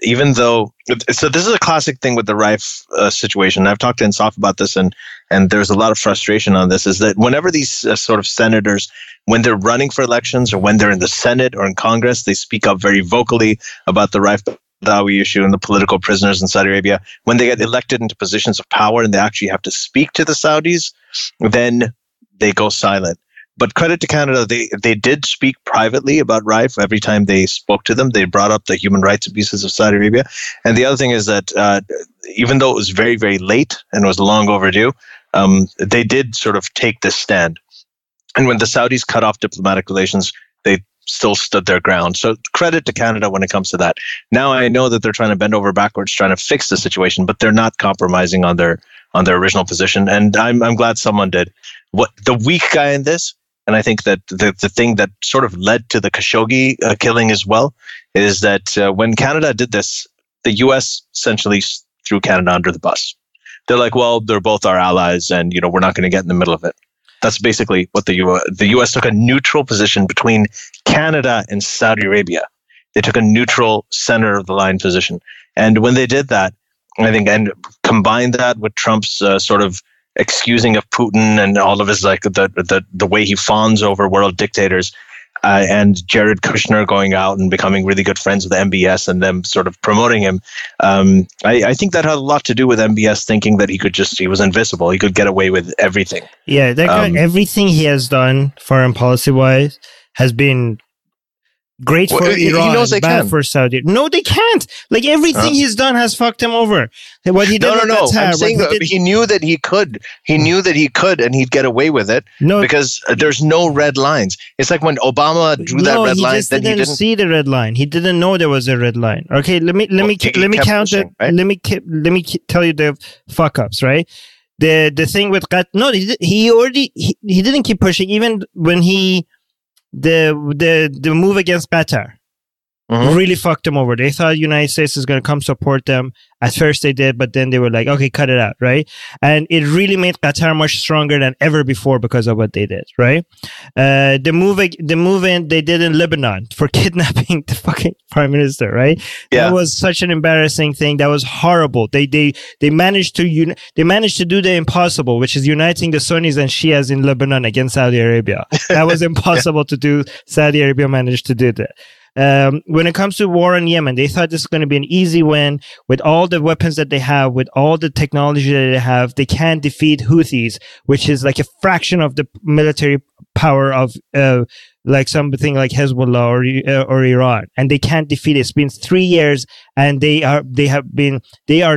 even though so this is a classic thing with the Raif situation. I've talked to Insaf about this, and there's a lot of frustration on this. Is that whenever these sort of senators, when they're running for elections or when they're in the Senate or in Congress, they speak up very vocally about the Raif Badawi issue and the political prisoners in Saudi Arabia. When they get elected into positions of power and they actually have to speak to the Saudis, then they go silent. But credit to Canada, they did speak privately about Raif. Every time they spoke to them, they brought up the human rights abuses of Saudi Arabia. And the other thing is that even though it was very, very late and it was long overdue, they did sort of take this stand. And when the Saudis cut off diplomatic relations, they still stood their ground. So credit to Canada when it comes to that. Now I know that they're trying to bend over backwards, trying to fix the situation, but they're not compromising on their original position. And I'm glad someone did. What the weak guy in this, and I think that the thing that sort of led to the Khashoggi killing as well, is that when Canada did this, the U.S. essentially threw Canada under the bus. They're like, well, they're both our allies, and we're not going to get in the middle of it. That's basically what the U.S. took a neutral position between Canada and Saudi Arabia. They took a neutral center of the line position. And when they did that, I think, and combined that with Trump's sort of excusing of Putin and all of his like the way he fawns over world dictators, and Jared Kushner going out and becoming really good friends with MBS and them sort of promoting him. I think that had a lot to do with MBS thinking that he was invisible. He could get away with everything. Yeah, that guy, everything he has done foreign policy wise has been great for Iran, he knows they bad can. for Saudi. No, they can't. Like everything he's done has fucked him over. What he did No. I'm saying that he knew that he could. He knew that he could, and he'd get away with it because there's no red lines. It's like when Obama drew that red line. Then he didn't see the red line. He didn't know there was a red line. Okay, let me count it. Right? Let me tell you the fuck ups. Right. The thing with he didn't keep pushing even when the move against Qatar really fucked them over. They thought the United States is going to come support them. At first they did, but then they were like, okay, cut it out, right? And it really made Qatar much stronger than ever before because of what they did, right? The move they did in Lebanon for kidnapping the fucking prime minister, right? Yeah. That was such an embarrassing thing. That was horrible. They managed to do the impossible, which is uniting the Sunnis and Shias in Lebanon against Saudi Arabia. That was impossible to do. Saudi Arabia managed to do that. When it comes to war in Yemen, they thought this was going to be an easy win with all the weapons that they have, with all the technology that they have. They can't defeat Houthis, which is like a fraction of the military power of like something like Hezbollah or Iran, and they can't defeat it. It's been 3 years, and they are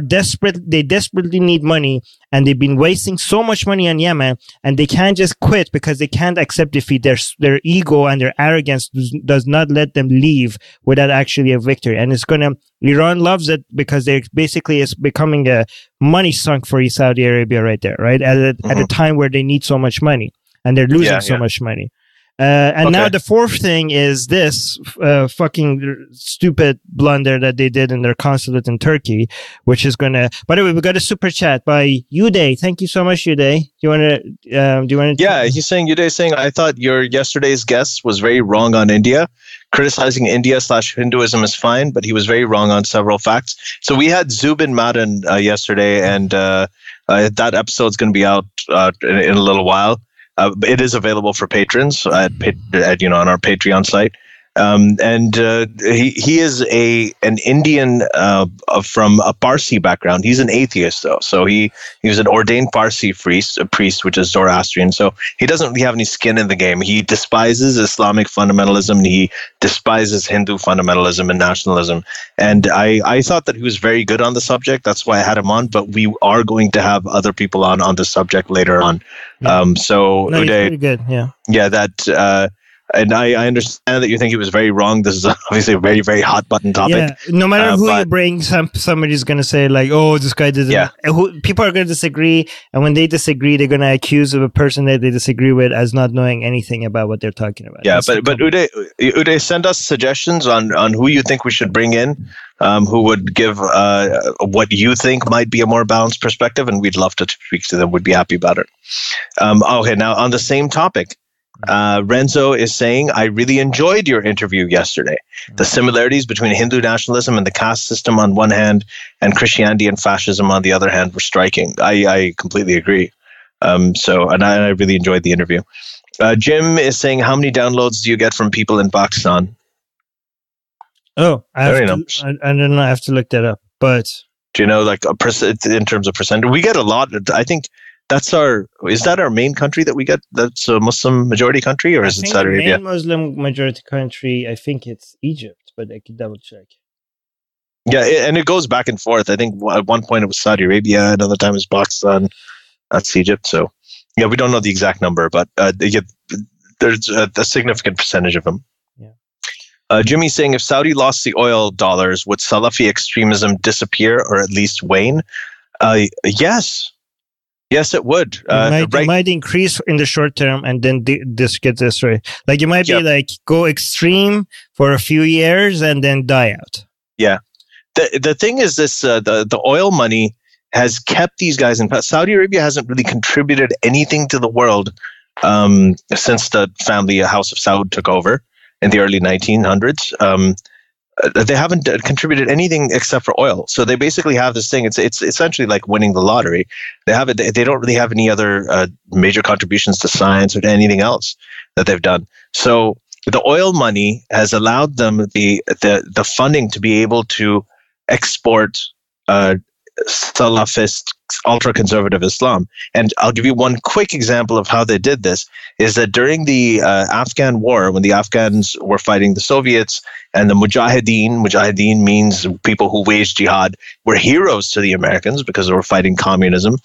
desperate. They desperately need money, and they've been wasting so much money on Yemen, and they can't just quit because they can't accept defeat. Their ego and their arrogance does not let them leave without actually a victory. And Iran loves it because it's becoming a money sunk for Saudi Arabia right there, right? At a time where they need so much money and they're losing so much money. Now the fourth thing is this fucking stupid blunder that they did in their consulate in Turkey, which is gonna. By the way, we got a super chat by Uday. Thank you so much, Uday. Do you want to? Yeah, Uday saying I thought your yesterday's guest was very wrong on India. Criticizing India/Hinduism is fine, but he was very wrong on several facts. So we had Zubin Madden yesterday, and that episode's going to be out in a little while. It is available for patrons on our Patreon site. He is an Indian from a Parsi background. He's an atheist though, so he was an ordained Parsi priest, which is Zoroastrian. So he doesn't really have any skin in the game. He despises Islamic fundamentalism. And he despises Hindu fundamentalism and nationalism. And I thought that he was very good on the subject. That's why I had him on. But we are going to have other people on the subject later on. Yeah. So no, Uday, he's pretty good. Yeah. That. And I understand that you think he was very wrong. This is obviously a very, very hot button topic. Yeah, no matter who you bring, somebody's going to say like, oh, this guy didn't. Yeah. People are going to disagree. And when they disagree, they're going to accuse of a person that they disagree with as not knowing anything about what they're talking about. Yeah, but Uday, send us suggestions on who you think we should bring in, who would give what you think might be a more balanced perspective. And we'd love to speak to them. We'd be happy about it. Okay, now on the same topic. Renzo is saying, I really enjoyed your interview yesterday. The similarities between Hindu nationalism and the caste system on one hand and Christianity and fascism on the other hand were striking. I completely agree. And I really enjoyed the interview. Jim is saying, how many downloads do you get from people in Pakistan? Oh, I don't know. I have to look that up. But do you know, like in terms of percentage? We get a lot. I think is that our main country that we get? That's a Muslim majority country, or is it Saudi Arabia? The main Muslim majority country, I think it's Egypt, but I could double check. Yeah, and it goes back and forth. I think at one point it was Saudi Arabia, another time it was Pakistan, that's Egypt. So yeah, we don't know the exact number, but there's a significant percentage of them. Yeah. Jimmy's saying, if Saudi lost the oil dollars, would Salafi extremism disappear or at least wane? Yes. Yes, it would. It might increase in the short term and then this gets destroyed. Like you might be like go extreme for a few years and then die out. Yeah. The thing is this, the oil money has kept these guys in. Saudi Arabia hasn't really contributed anything to the world since the family House of Saud took over in the early 1900s. They haven't contributed anything except for oil. So they basically have this thing. It's essentially like winning the lottery. They have it. They don't really have any other major contributions to science or to anything else that they've done. So the oil money has allowed them the funding to be able to export Salafist, ultra-conservative Islam. And I'll give you one quick example of how they did this, is that during the Afghan war, when the Afghans were fighting the Soviets and the Mujahideen means people who waged jihad, were heroes to the Americans because they were fighting communism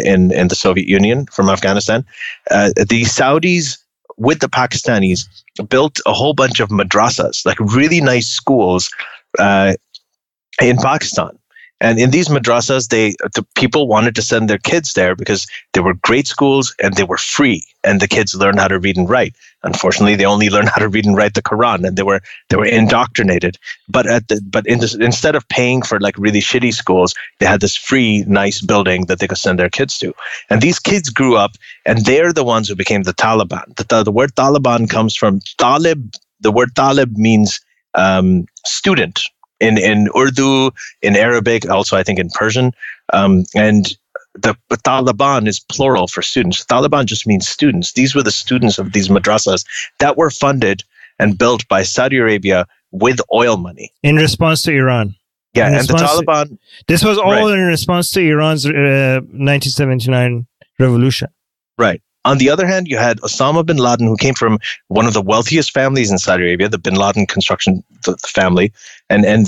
in the Soviet Union from Afghanistan. The Saudis with the Pakistanis built a whole bunch of madrasas, like really nice schools in Pakistan. And in these madrasas, the people wanted to send their kids there because they were great schools and they were free, and the kids learned how to read and write. Unfortunately, they only learned how to read and write the Quran, and they were indoctrinated. But instead of paying for like really shitty schools, they had this free, nice building that they could send their kids to. And these kids grew up, and they're the ones who became the Taliban. The word Taliban comes from Talib. The word Talib means student. In Urdu, in Arabic, also I think in Persian, and the Taliban is plural for students. Taliban just means students. These were the students of these madrasas that were funded and built by Saudi Arabia with oil money. In response to Iran. Yeah, and the Taliban... This was all in response to Iran's 1979 revolution. Right. On the other hand, you had Osama bin Laden, who came from one of the wealthiest families in Saudi Arabia, the bin Laden construction family. And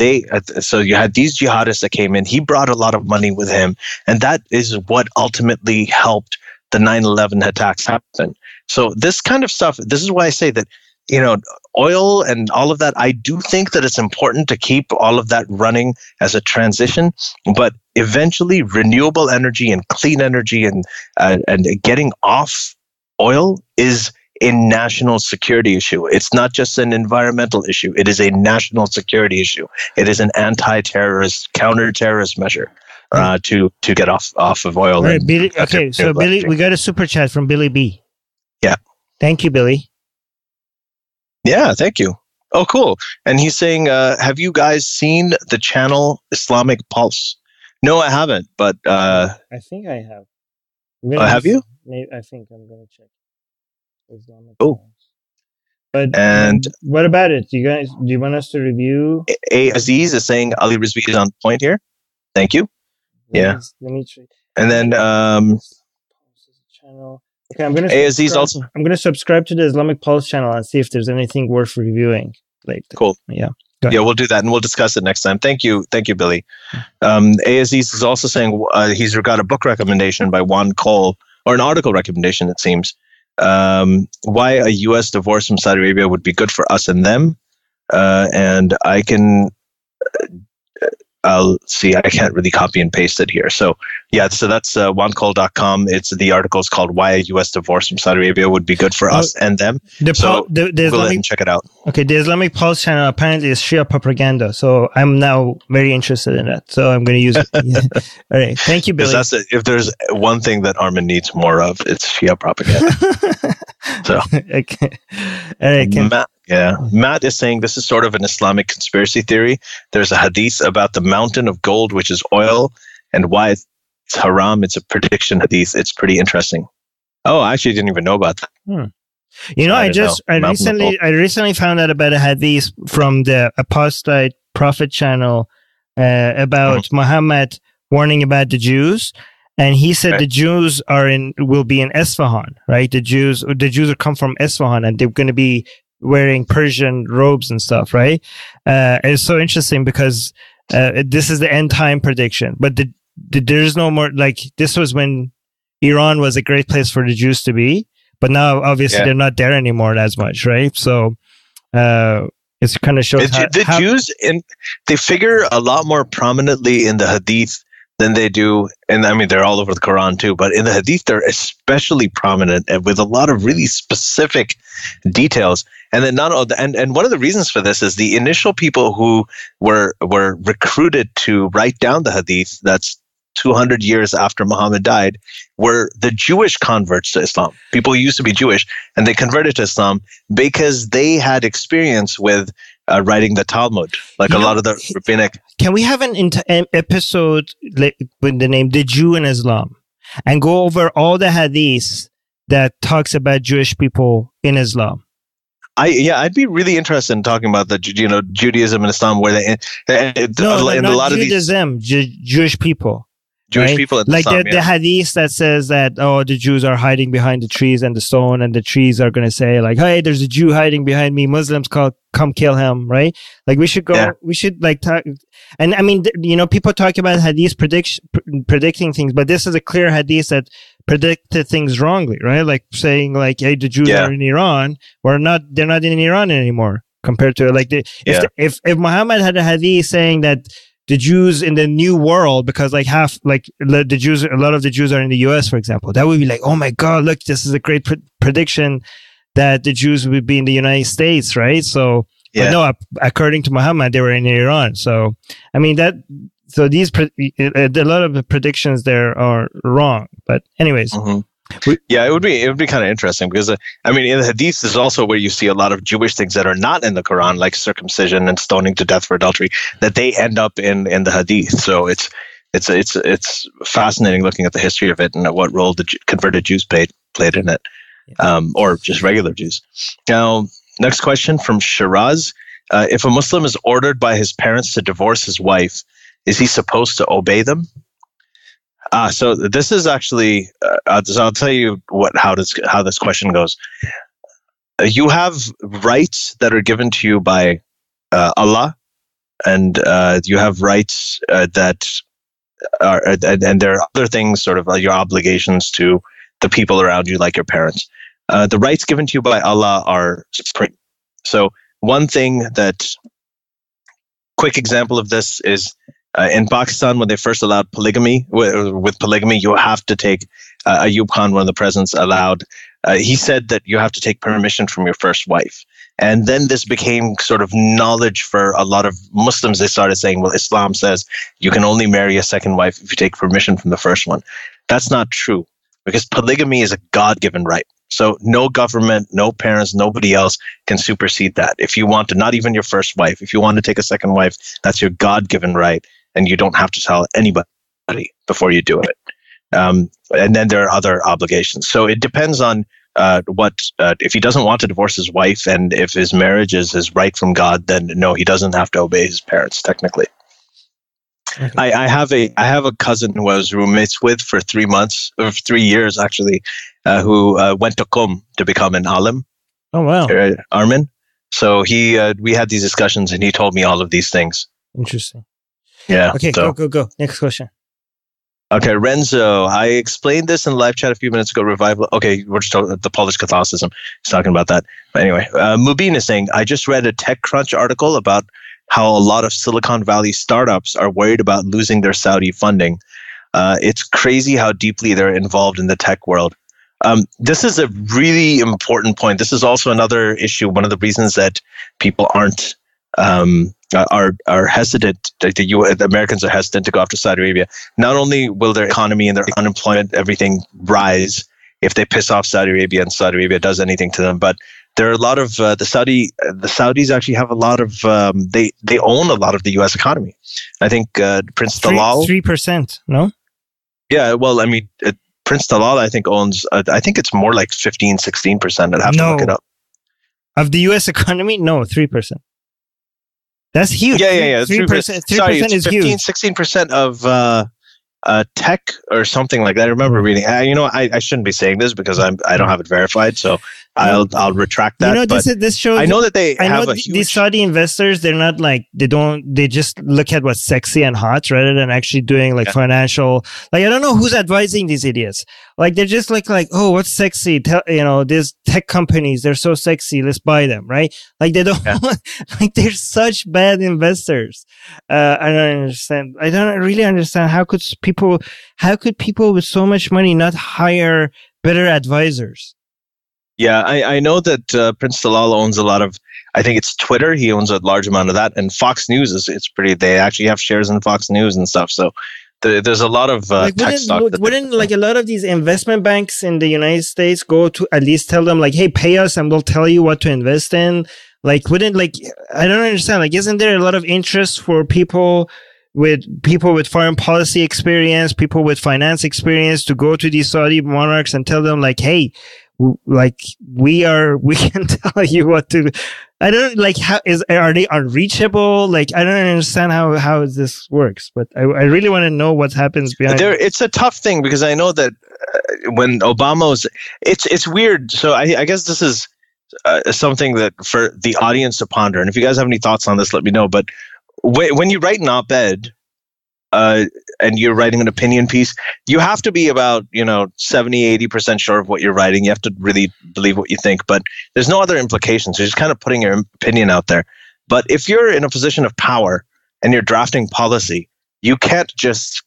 so you had these jihadists that came in. He brought a lot of money with him. And that is what ultimately helped the 9/11 attacks happen. So this kind of stuff, this is why I say that, you know, oil and all of that, I do think that it's important to keep all of that running as a transition, but eventually renewable energy and clean energy and getting off oil is a national security issue. It's not just an environmental issue. It is a national security issue. It is an anti-terrorist, counter-terrorist measure to get off of oil. Right, Billy, okay, so Billy, we got a super chat from Billy B. Yeah. Thank you, Billy. Yeah, thank you. Oh, cool. And he's saying, have you guys seen the channel Islamic Pulse? No, I haven't, but... I think I have. Have you? Maybe, I think I'm going to check. Islamic Pulse. And what about it? Do you want us to review? A Aziz is saying Ali Rizvi is on point here. Thank you. Let me try. And then channel. Okay, I'm gonna subscribe to the Islamic Pulse channel and see if there's anything worth reviewing. Cool. Yeah. Yeah, we'll do that and we'll discuss it next time. Thank you, Billy. Aziz is also saying he's got a book recommendation by Juan Cole, or an article recommendation, it seems. Why a U.S. divorce from Saudi Arabia would be good for us and them. And I'll see, I can't really copy and paste it here. So that's juancole.com. The article is called Why a U.S. Divorce from Saudi Arabia Would Be Good for Us and Them. So go ahead and check it out. Okay, the Islamic Pulse channel apparently is Shia propaganda. So I'm now very interested in that. So I'm going to use it. Yeah. All right. Thank you, Billy. If there's one thing that Armin needs more of, it's Shia propaganda. So, okay. All right, Matt is saying this is sort of an Islamic conspiracy theory. There's a hadith about the mountain of gold, which is oil, and why it's haram. It's a prediction hadith. It's pretty interesting. Oh, I actually didn't even know about that. I recently found out about a hadith from the Apostate Prophet channel about Muhammad warning about the Jews. And he said the Jews will be in Isfahan, right? The Jews will come from Isfahan, and they're going to be wearing Persian robes and stuff, right? It's so interesting because this is the end time prediction, but there's no more, this was when Iran was a great place for the Jews to be, but now obviously they're not there anymore as much, right? So it kind of shows Jews they figure a lot more prominently in the hadith than they do, and I mean they're all over the Quran too, but in the hadith they're especially prominent and with a lot of really specific details. And then and one of the reasons for this is the initial people who were recruited to write down the hadith, that's 200 years after Muhammad died, were the Jewish converts to Islam. People who used to be Jewish and they converted to Islam because they had experience with writing the Talmud, a lot of the rabbinic. Can we have an episode with the name "The Jew in Islam" and go over all the hadiths that talks about Jewish people in Islam? I'd be really interested in talking about the Judaism and Islam, where they Jewish people. Jewish people in Islam, the hadith that says that the Jews are hiding behind the trees and the stone, and the trees are going to say hey, there's a Jew hiding behind me. Muslims come kill him, right? We should go. Yeah. We should talk. And I mean, people talk about hadith predicting things, but this is a clear hadith that predicted things wrongly, right? Saying hey, the Jews are in Iran. They're not in Iran anymore compared to if Muhammad had a hadith saying that the Jews in the New World, because a lot of the Jews are in the US, for example, that would be oh my God, look, this is a great prediction that the Jews would be in the United States, right? So, but no, according to Muhammad, they were in Iran. So, I mean, a lot of the predictions there are wrong. But anyways. Mm-hmm. It would be kind of interesting because in the hadith is also where you see a lot of Jewish things that are not in the Quran, like circumcision and stoning to death for adultery, that they end up in the hadith. So it's fascinating looking at the history of it and what role the converted Jews played in it, or just regular Jews. Now, next question from Shiraz: if a Muslim is ordered by his parents to divorce his wife, is he supposed to obey them? So this is actually, I'll tell you how this question goes. You have rights that are given to you by Allah, and you have rights that are, and there are other things, sort of your obligations to the people around you, like your parents. The rights given to you by Allah are supreme. So one thing quick example of this is, in Pakistan, when they first allowed polygamy, with polygamy, you have to take, Ayub Khan, one of the presidents, allowed, he said that you have to take permission from your first wife. And then this became sort of knowledge for a lot of Muslims. They started saying, well, Islam says you can only marry a second wife if you take permission from the first one. That's not true, because polygamy is a God-given right. So no government, no parents, nobody else can supersede that. If you want to, not even your first wife, if you want to take a second wife, that's your God-given right. And you don't have to tell anybody before you do it. And then there are other obligations. So it depends on if he doesn't want to divorce his wife, and if his marriage is his right from God, then no, he doesn't have to obey his parents technically. Okay. I have a cousin who I was roommates with for 3 months, or 3 years actually, who went to Qom to become an alim. Oh wow, Armin. So we had these discussions, and he told me all of these things. Interesting. Yeah. Okay, go. Next question. Okay, Renzo, I explained this in the live chat a few minutes ago. Revival. Okay, we're just talking about the Polish Catholicism. He's talking about that. But anyway, Mubin is saying, I just read a TechCrunch article about how a lot of Silicon Valley startups are worried about losing their Saudi funding. It's crazy how deeply they're involved in the tech world. This is a really important point. This is also another issue. One of the reasons that people aren't are hesitant, the Americans are hesitant to go after Saudi Arabia. Not only will their economy and their unemployment, everything rise if they piss off Saudi Arabia and Saudi Arabia does anything to them, but there are a lot of the Saudis actually have a lot of they own a lot of the U.S. economy. I think Prince Talal 3%, no? Yeah, well, I mean, Prince Talal I think owns I think it's more like 15-16%. I'd have to look it up. Of the U.S. economy? No, 3%. That's huge. Yeah. 3% Sorry, it's is 15-16% of tech or something like that. I remember reading. I shouldn't be saying this because I don't have it verified, so I'll retract that. This shows. I know that they have a huge. These Saudi investors, they're not like they just look at what's sexy and hot rather than actually doing financial. Like I don't know who's advising these idiots. Like they're just like oh, what's sexy? These tech companies, they're so sexy. Let's buy them, right? Like they don't like they're such bad investors. I don't understand. I don't really understand how could people with so much money not hire better advisors? Yeah, I know that Prince Talal owns a lot of, I think it's Twitter. He owns a large amount of that. And Fox News it's pretty, they actually have shares in Fox News and stuff. So there's a lot of tech stock. Wouldn't a lot of these investment banks in the United States go to at least tell them hey, pay us and we'll tell you what to invest in? I don't understand. Isn't there a lot of interest for people with foreign policy experience, people with finance experience to go to these Saudi monarchs and tell them hey, we can tell you what to. I don't are they unreachable? I don't understand how this works, but I really want to know what happens behind. It's a tough thing because I know that when Obama it's weird. So I guess this is something that for the audience to ponder. And if you guys have any thoughts on this, let me know. But when you write an op-ed, and you're writing an opinion piece, you have to be about 70-80% sure of what you're writing. You have to really believe what you think, but there's no other implications. You're just kind of putting your opinion out there. But if you're in a position of power and you're drafting policy, you can't just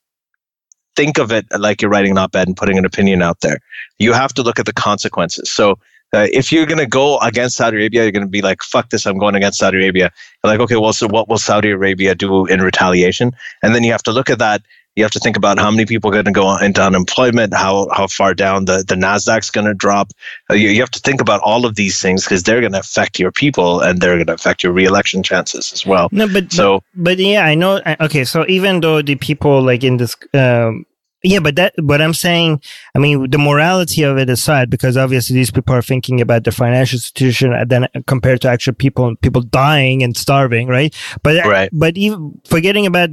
think of it like you're writing an op-ed and putting an opinion out there. You have to look at the consequences. So if you're going to go against Saudi Arabia, you're going to be like, fuck this, I'm going against Saudi Arabia. You're like, okay, well, so what will Saudi Arabia do in retaliation? And then you have to look at that. You have to think about how many people are going to go into unemployment, how far down the NASDAQ's going to drop. You have to think about all of these things because they're going to affect your people and they're going to affect your re-election chances as well. No, but yeah, I know. Okay, so even though the people in this... yeah, but I'm saying, I mean, the morality of it aside, because obviously these people are thinking about the financial institution and then compared to actual people dying and starving, right? But even forgetting about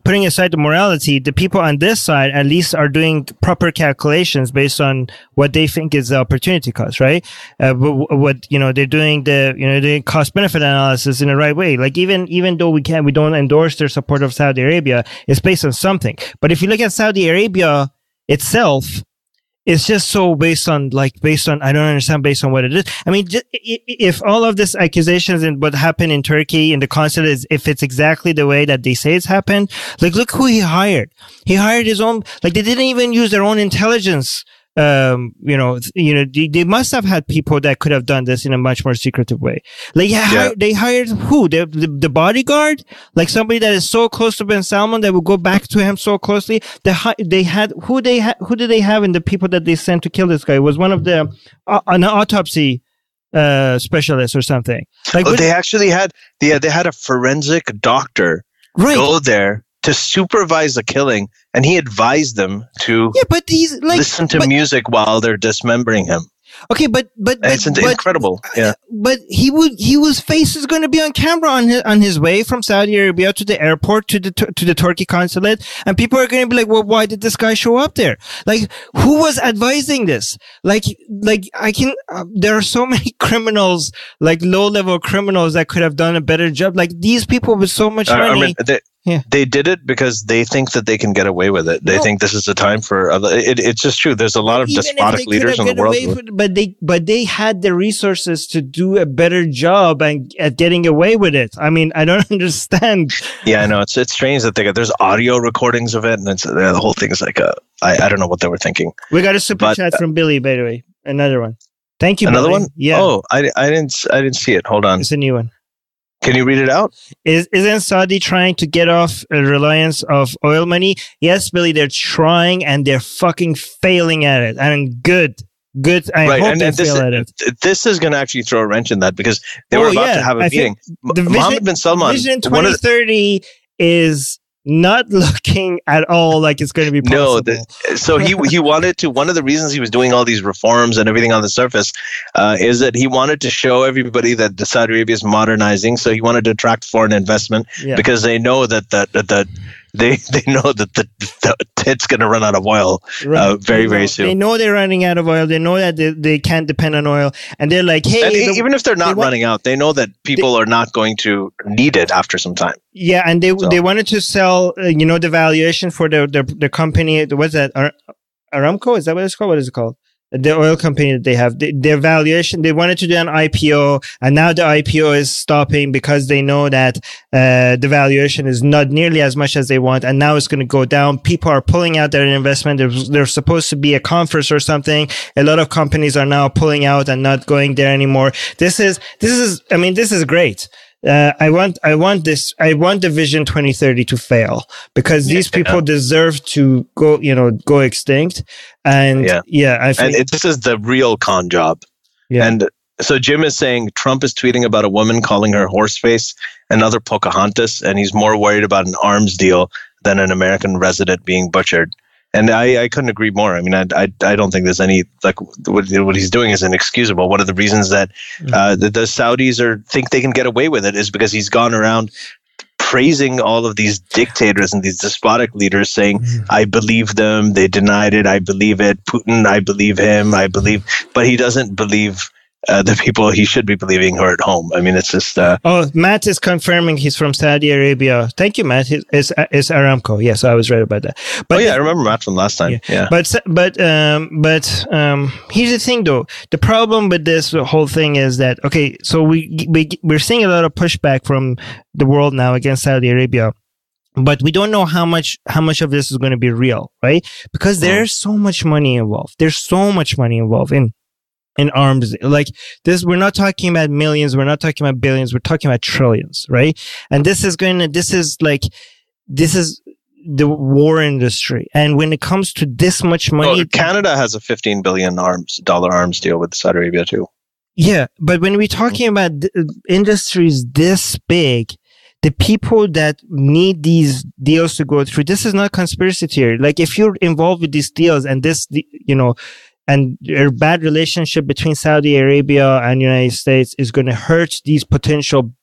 putting aside the morality, the people on this side at least are doing proper calculations based on what they think is the opportunity cost, right? They're doing the cost benefit analysis in the right way. Even though we don't endorse their support of Saudi Arabia, it's based on something. But if you look at Saudi Arabia itself, it's just so based on I don't understand based on what it is. I mean, if all of these accusations and what happened in Turkey in the consulate is if it's exactly the way that they say it's happened, look who he hired. He hired his own. They didn't even use their own intelligence. They must have had people that could have done this in a much more secretive way. They hired who? The bodyguard? Somebody that is so close to Ben Salman that will go back to him so closely. Who did they have in the people that they sent to kill this guy? It was one of the an autopsy specialist or something. They actually had they had a forensic doctor go there to supervise the killing, and he advised them to listen to music while they're dismembering him. Okay, but it's incredible. Yeah, but his face is going to be on camera on his way from Saudi Arabia to the airport to the Turkey consulate, and people are going to be like, well, why did this guy show up there? Like, who was advising this? Like there are so many criminals, like low level criminals, that could have done a better job. Like, these people with so much money. They did it because they think that they can get away with it. They think this is the time for other. It's just true. There's a lot of despotic leaders in the world. But they had the resources to do a better job at getting away with it. I mean, I don't understand. Yeah, I know. It's strange that there's audio recordings of it, and the whole thing is like I don't know what they were thinking. We got a super chat from Billy, by the way. Another one. Thank you. Another Billy. one? Yeah. Oh, I didn't see it. Hold on. It's a new one. Can you read it out? Isn't Saudi trying to get off a reliance of oil money? Yes, Billy, they're trying and they're fucking failing at it. I mean, good. I hope they fail at it. This is going to actually throw a wrench in that, because they were about to have a meeting. Mohammed bin Salman. Vision 2030 is not looking at all like it's going to be possible. No, so he wanted to. One of the reasons he was doing all these reforms and everything on the surface is that he wanted to show everybody that Saudi Arabia is modernizing. So he wanted to attract foreign investment, because they know that they know that it's going to run out of oil very soon. They know they're running out of oil. They know that they can't depend on oil, and they're like, hey, and even if they're not running out, they know that people are not going to need it after some time. Yeah, and they wanted to sell, the valuation for the company. What's that? Aramco? Is that what it's called? What is it called? The oil company that they have, their valuation, they wanted to do an IPO, and now the IPO is stopping because they know that the valuation is not nearly as much as they want, and now it's going to go down. People are pulling out their investment. There's supposed to be a conference or something. A lot of companies are now pulling out and not going there anymore. This is great. I want the Vision 2030 to fail, because these people deserve to go extinct. And I think this is the real con job. Yeah. And so Jim is saying Trump is tweeting about a woman calling her horseface, another Pocahontas, and he's more worried about an arms deal than an American resident being butchered. And I couldn't agree more. I mean, I don't think there's any, like, what he's doing is inexcusable. One of the reasons that the Saudis think they can get away with it is because he's gone around praising all of these dictators and these despotic leaders, saying, I believe them, they denied it, I believe it, Putin, I believe him, but he doesn't believe the people he should be believing are at home. I mean, it's just... Matt is confirming he's from Saudi Arabia. Thank you, Matt. It's Aramco. Yes, I was right about that. But I remember Matt from last time. Yeah. But here's the thing, though. The problem with this whole thing is that, okay, so we're seeing a lot of pushback from the world now against Saudi Arabia. But we don't know how much of this is going to be real, right? Because there's so much money involved. There's so much money involved in arms. Like this, we're not talking about millions, we're not talking about billions, we're talking about trillions, right? And this is the war industry. And when it comes to this much money, Canada has a $15 billion arms deal with Saudi Arabia too. Yeah, but when we're talking about industries this big, the people that need these deals to go through, this is not conspiracy theory. Like, if you're involved with these deals and and a bad relationship between Saudi Arabia and United States is going to hurt these potential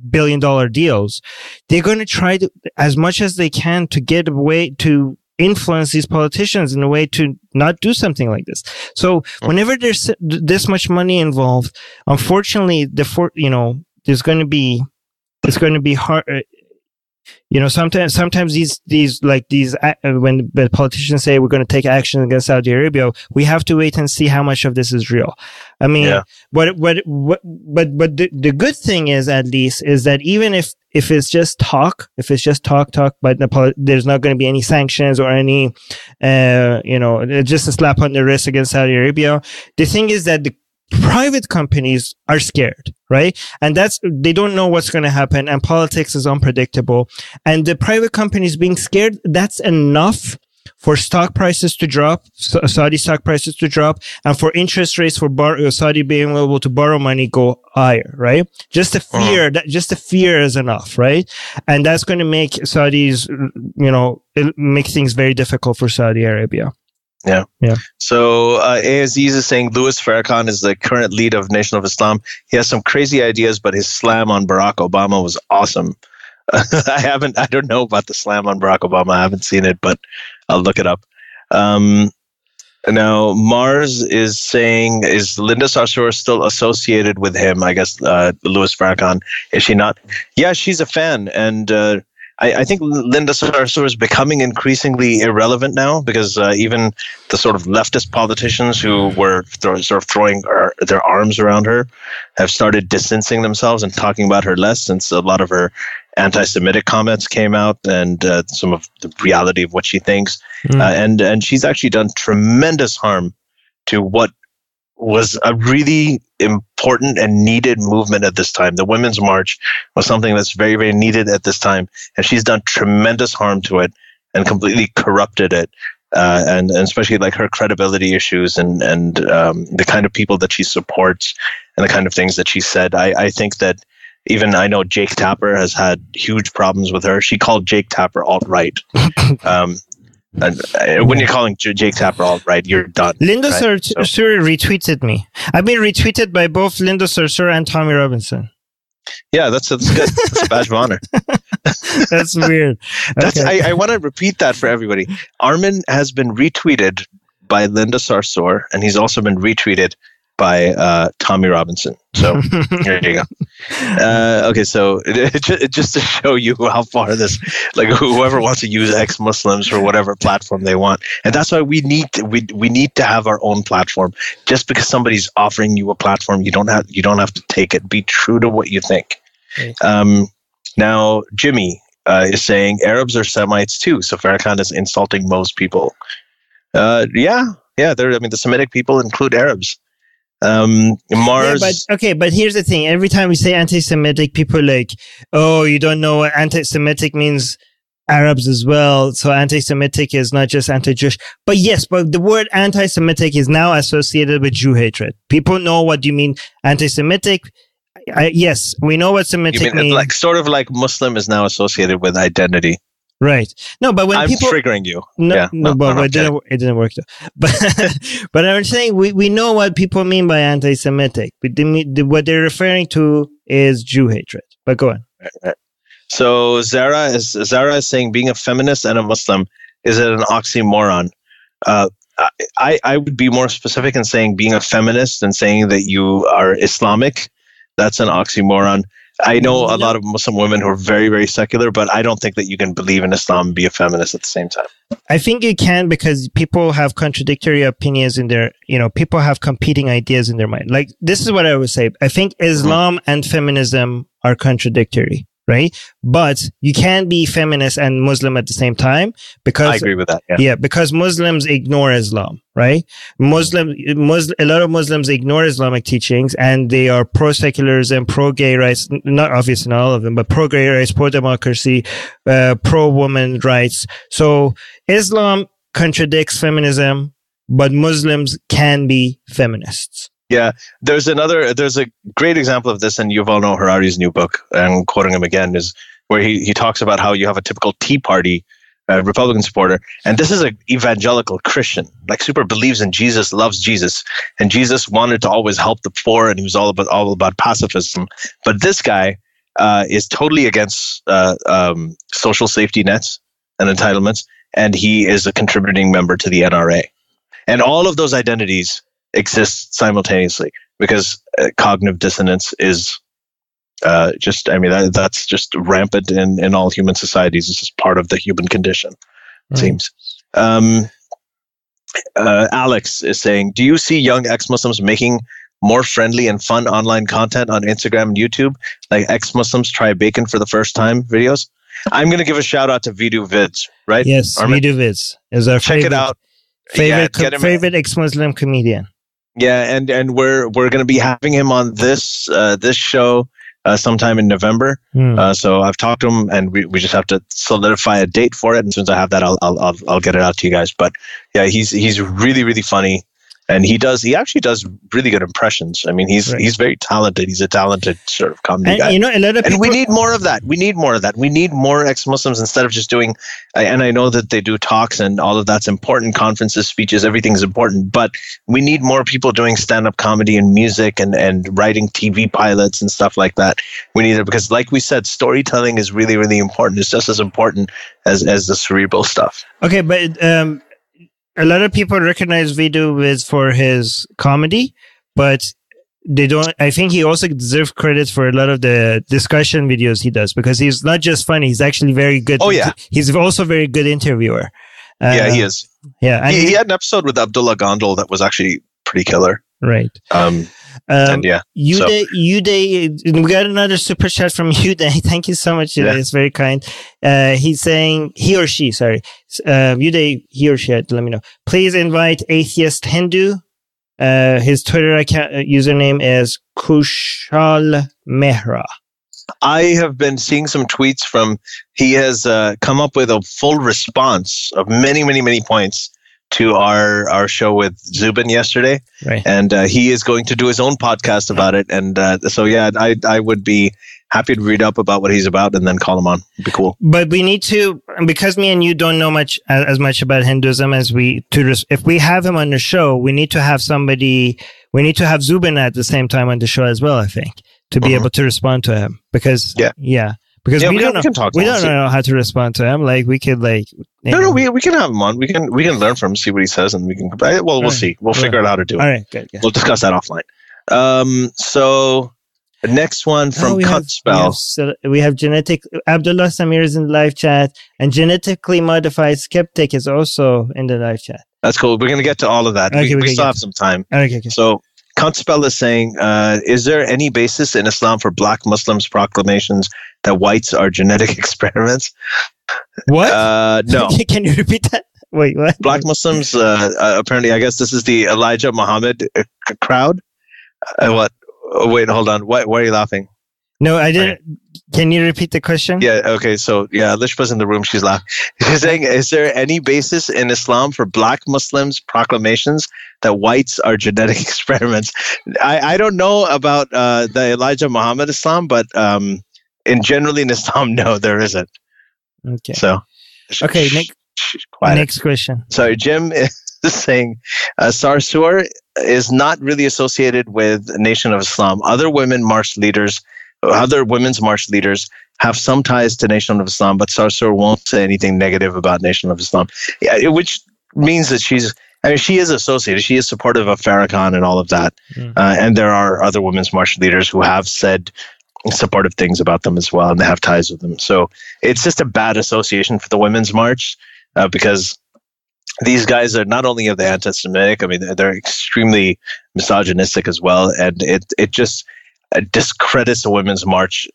billion-dollar deals, they're going to try to, as much as they can, to get a way to influence these politicians in a way to not do something like this. So whenever there's this much money involved, unfortunately, it's going to be hard. Sometimes these when the politicians say we're going to take action against Saudi Arabia, we have to wait and see how much of this is real. I mean, but the good thing is, at least, is that even if it's just talk, but there's not going to be any sanctions or any, just a slap on the wrist against Saudi Arabia. The thing is that the private companies are scared, right? And they don't know what's going to happen, and politics is unpredictable. And the private companies being scared, that's enough for stock prices to drop, Saudi stock prices to drop, and for interest rates for Saudi being able to borrow money go higher, right? Just the fear is enough, right? And that's going to make Saudis, make things very difficult for Saudi Arabia. Yeah. Yeah. So Aziz is saying Louis Farrakhan is the current lead of Nation of Islam. He has some crazy ideas, but his slam on Barack Obama was awesome. I don't know about the slam on Barack Obama. I haven't seen it, but I'll look it up. Now, Mars is saying, is Linda Sarsour still associated with him? I guess Louis Farrakhan. Is she not? Yeah, she's a fan. And I think Linda Sarsour is becoming increasingly irrelevant now, because even the sort of leftist politicians who were sort of throwing their arms around her have started distancing themselves and talking about her less, since a lot of her anti-Semitic comments came out and some of the reality of what she thinks. And she's actually done tremendous harm to what was a really important and needed movement at this time. The Women's March was something that's very, very needed at this time. And she's done tremendous harm to it and completely corrupted it. And especially like her credibility issues and the kind of people that she supports and the kind of things that she said. I think that even I know Jake Tapper has had huge problems with her. She called Jake Tapper alt-right. And when you're calling Jake Tapper alt-right, you're done. Linda Sarsour retweeted me. I've been retweeted by both Linda Sarsour and Tommy Robinson. Yeah, that's good. That's a badge of honor. That's weird. Okay. I want to repeat that for everybody. Armin has been retweeted by Linda Sarsour, and he's also been retweeted by Tommy Robinson. So here you go. Okay, so just to show you how far this, like whoever wants to use ex-Muslims for whatever platform they want, and that's why we need to have our own platform. Just because somebody's offering you a platform, you don't have to take it. Be true to what you think. Okay. Now, Jimmy is saying Arabs are Semites too, so Farrakhan is insulting most people. Yeah. The Semitic people include Arabs. Mars. Yeah, but here's the thing. Every time we say anti-Semitic, people are like, oh, you don't know what anti-Semitic means Arabs as well. So anti-Semitic is not just anti-Jewish. But yes, but the word anti-Semitic is now associated with Jew hatred. People know what you mean anti-Semitic. Yes, we know what Semitic means. Like sort of like Muslim is now associated with identity. Right. No, but when I'm people triggering you. It didn't work though. But I'm saying we know what people mean by anti-Semitic. What they're referring to is Jew hatred. But go on. Right. So Zara is saying being a feminist and a Muslim, is it an oxymoron? I would be more specific in saying being a feminist and saying that you are Islamic. That's an oxymoron. I know a lot of Muslim women who are very, very secular, but I don't think that you can believe in Islam and be a feminist at the same time. I think you can, because people have contradictory opinions in their, people have competing ideas in their mind. Like, this is what I would say. I think Islam and feminism are contradictory, right? But you can be feminist and Muslim at the same time, because I agree with that. Yeah, because Muslims ignore Islam, right? A lot of Muslims ignore Islamic teachings, and they are pro-secularism, pro-gay rights. Not obviously not all of them, but pro-gay rights, pro-democracy, pro-woman rights. So Islam contradicts feminism, but Muslims can be feminists. Yeah, there's a great example of this in Yuval Noah Harari's new book, and quoting him again, is where he talks about how you have a typical Tea Party Republican supporter, and this is an evangelical Christian, like super believes in Jesus, loves Jesus, and Jesus wanted to always help the poor, and he was all about pacifism. But this guy is totally against social safety nets and entitlements, and he is a contributing member to the NRA, and all of those identities exist simultaneously, because cognitive dissonance is that's just rampant in all human societies. It's just part of the human condition, it seems. Alex is saying, do you see young ex-Muslims making more friendly and fun online content on Instagram and YouTube, like ex-Muslims try bacon for the first time videos? I'm going to give a shout out to Vidu Vids, right? Yes, Armin? Vidu Vids is our Check it out. Favorite ex-Muslim comedian. Yeah, and we're going to be having him on this show sometime in November. So I've talked to him, and we just have to solidify a date for it. And as soon as I have that, I'll get it out to you guys. But yeah, he's really, really funny, And he actually does really good impressions. I mean, he's very talented. He's a talented sort of comedy guy. You know, a lot of people, and we need more of that. We need more ex-Muslims instead of just doing, and I know that they do talks and all of that's important, conferences, speeches, everything's important, but we need more people doing stand-up comedy and music and writing TV pilots and stuff like that. We need it because, like we said, storytelling is really, really important. It's just as important as the cerebral stuff. Okay, but a lot of people recognize Vidhu for his comedy, but they don't. I think he also deserves credit for a lot of the discussion videos he does because he's not just funny; he's actually very good. Oh yeah, he's also a very good interviewer. Yeah, he is. Yeah, and he had an episode with Abdullah Gondal that was actually pretty killer. Right. And yeah, Uday, we got another super chat from Uday. Thank you so much, Uday. Yeah. It's very kind. He's saying, Uday, he or she, let me know. Please invite Atheist Hindu. His Twitter account username is Kushal Mehra. I have been seeing some tweets he has come up with a full response of many, many, many points to our show with Zubin yesterday. Right. And he is going to do his own podcast about it. And so, yeah, I would be happy to read up about what he's about and then call him on. It'd be cool. But we need to, because me and you don't know as much about Hinduism as if we have him on the show, we need to have Zubin at the same time on the show as well, I think, to be able to respond to him. Because, because we don't know how to respond to him. Like we could we can have him on. We can learn from him, see what he says, and we can. We'll see. We'll figure out how to do it. All right, good. Yeah. We'll discuss that offline. So the next one from Cutspell. We have genetic. Abdullah Samir is in the live chat, and genetically modified skeptic is also in the live chat. That's cool. We're gonna get to all of that. Okay, we still have some time. Okay. So. Conspel is saying, is there any basis in Islam for black Muslims' proclamations that whites are genetic experiments? What? No. Can you repeat that? Wait, what? Black Muslims, apparently, I guess this is the Elijah Muhammad crowd. What? Wait, hold on. Why are you laughing? No, I didn't. Can you repeat the question? Yeah, okay. So, Lishba's in the room. She's laughing. She's saying, is there any basis in Islam for black Muslims' proclamations that whites are genetic experiments? I don't know about the Elijah Muhammad Islam, but generally in Islam, no, there isn't. Okay. So, okay, next question. Sorry, Jim is saying, Sarsour is not really associated with Nation of Islam. Other women's march leaders have some ties to Nation of Islam, but Sarsour won't say anything negative about Nation of Islam. Yeah, which means that she is associated. She is supportive of Farrakhan and all of that. And there are other women's march leaders who have said supportive things about them as well, and they have ties with them. So it's just a bad association for the Women's March because these guys are not only of the anti-Semitic, I mean, they're extremely misogynistic as well, and it just discredits the Women's March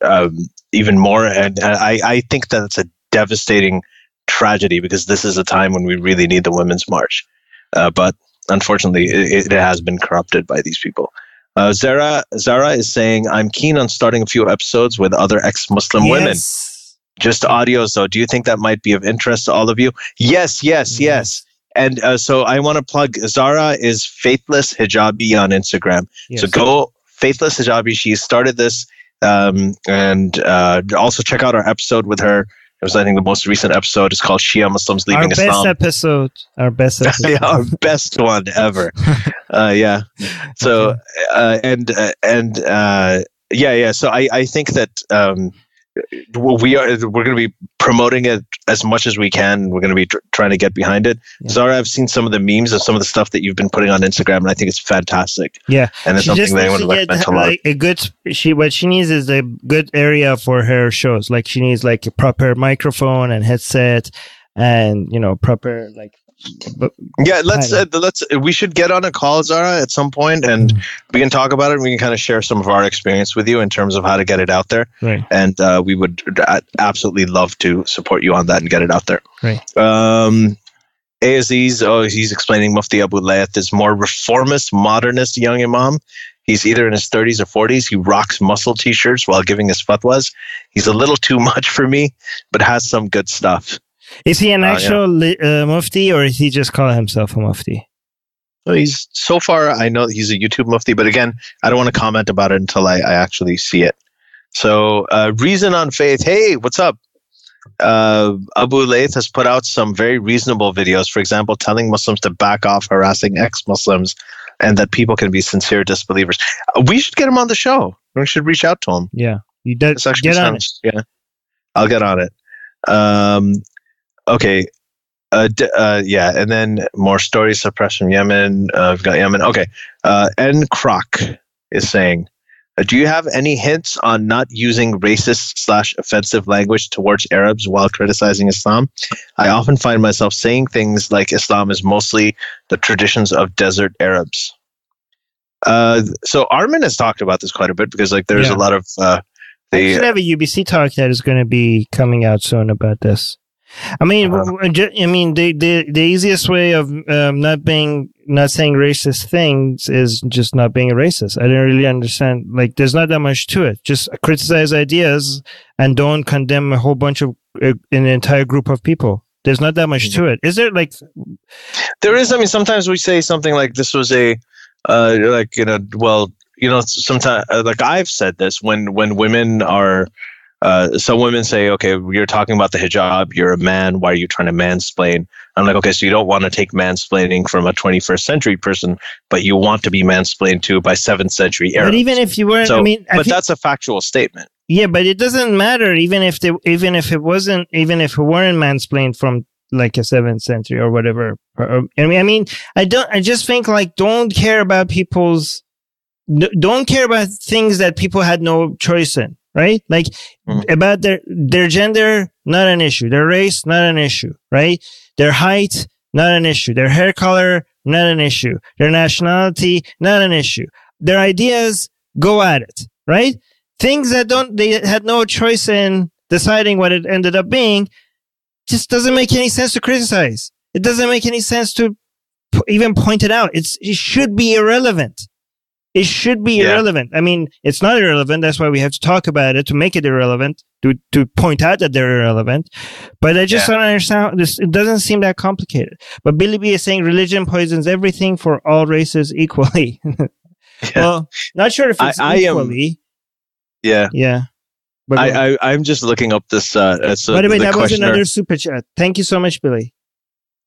even more. And I think that it's a devastating tragedy because this is a time when we really need the Women's March. But unfortunately, it has been corrupted by these people. Zara is saying, I'm keen on starting a few episodes with other ex-Muslim women. Just audios, though. Do you think that might be of interest to all of you? Yes. And so I want to plug, Zara is Faithless Hijabi on Instagram. Yes. So go Faithless Hijabi. She started this. And also check out our episode with her. It was, I think, the most recent episode. It's called Shia Muslims Leaving Islam. Our best episode. Yeah, our best one ever. Yeah. So, So I think that we're going to be promoting it as much as we can. We're going to be trying to get behind it. Yeah. Zara, I've seen some of the memes of some of the stuff that you've been putting on Instagram, and I think it's fantastic. Yeah, and it's something that I want to recommend a lot. What she needs is a good area for her shows. Like she needs like a proper microphone and headset, and proper like. Yeah, we should get on a call, Zara, at some point, and we can talk about it. And we can kind of share some of our experience with you in terms of how to get it out there. Right. And we would absolutely love to support you on that and get it out there. Right. Aziz, he's explaining Mufti Abu Layth is more reformist, modernist young imam. He's either in his 30s or 40s. He rocks muscle t-shirts while giving his fatwas. He's a little too much for me, but has some good stuff. Is he an actual mufti, or is he just calling himself a mufti? Well, he's so far. I know he's a YouTube mufti, but again, I don't want to comment about it until I actually see it. So, Reason on Faith. Hey, what's up? Abu Laith has put out some very reasonable videos. For example, telling Muslims to back off harassing ex-Muslims, and that people can be sincere disbelievers. We should get him on the show. We should reach out to him. Yeah, you get on it. Yeah, I'll get on it. Okay. Yeah, and then more stories suppressed from Yemen. We've got Yemen. Okay. N. Croc is saying, do you have any hints on not using racist/offensive language towards Arabs while criticizing Islam? I often find myself saying things like Islam is mostly the traditions of desert Arabs. So Armin has talked about this quite a bit because like there's a lot of... we should have a UBC talk that is going to be coming out soon about this. I mean, the easiest way of not saying racist things is just not being a racist. I don't really understand. Like, there's not that much to it. Just criticize ideas and don't condemn a whole bunch of an entire group of people. There's not that much to it. Is there? Like, there is. I mean, sometimes we say something like this was a sometimes like I've said this when women are. Some women say, okay, you're talking about the hijab, you're a man, why are you trying to mansplain? I'm like, okay, so you don't want to take mansplaining from a 21st century person, but you want to be mansplained to by 7th century Arabs. But even if you weren't, but that's a factual statement. Yeah, but it doesn't matter, even if it weren't mansplained from like a 7th century or whatever. I just think like, don't care about things that people had no choice in. Right? Like about their gender, not an issue. Their race, not an issue. Right? Their height, not an issue. Their hair color, not an issue. Their nationality, not an issue. Their ideas, go at it. Right? Things that they had no choice in deciding what it ended up being, just doesn't make any sense to criticize. It doesn't make any sense to even point it out. It should be irrelevant. It should be irrelevant. I mean, it's not irrelevant. That's why we have to talk about it, to make it irrelevant, to point out that they're irrelevant. But I just don't understand this. It doesn't seem that complicated. But Billy B is saying religion poisons everything for all races equally. Well, not sure if it's equally. Yeah. But I'm just looking up this. By the way, that was another super chat. Thank you so much, Billy.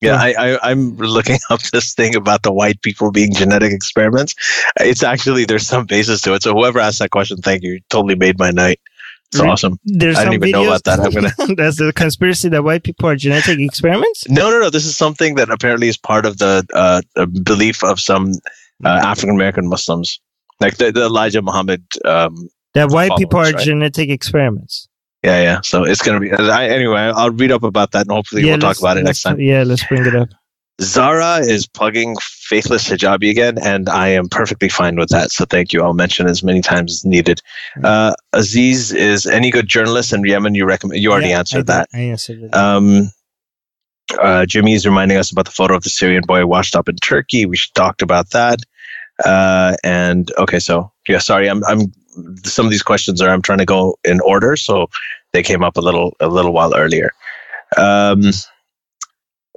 Yeah, I'm looking up this thing about the white people being genetic experiments. It's actually, there's some basis to it. So whoever asked that question, thank you. You totally made my night. It's awesome. I didn't even know about that. That's the conspiracy that white people are genetic experiments? No. This is something that apparently is part of the belief of some African-American Muslims. Like the Elijah Muhammad. That white people are genetic experiments. Yeah. So it's going to be... Anyway, I'll read up about that and hopefully we'll talk about it next time. Yeah, let's bring it up. Zara is plugging Faithless Hijabi again, and I am perfectly fine with that. So thank you. I'll mention as many times as needed. Aziz is any good journalist in Yemen you recommend? You already answered that. I answered it. Jimmy is reminding us about the photo of the Syrian boy washed up in Turkey. We talked about that. And okay, so yeah, sorry, I'm some of these questions I'm trying to go in order, so they came up a little while earlier. Uday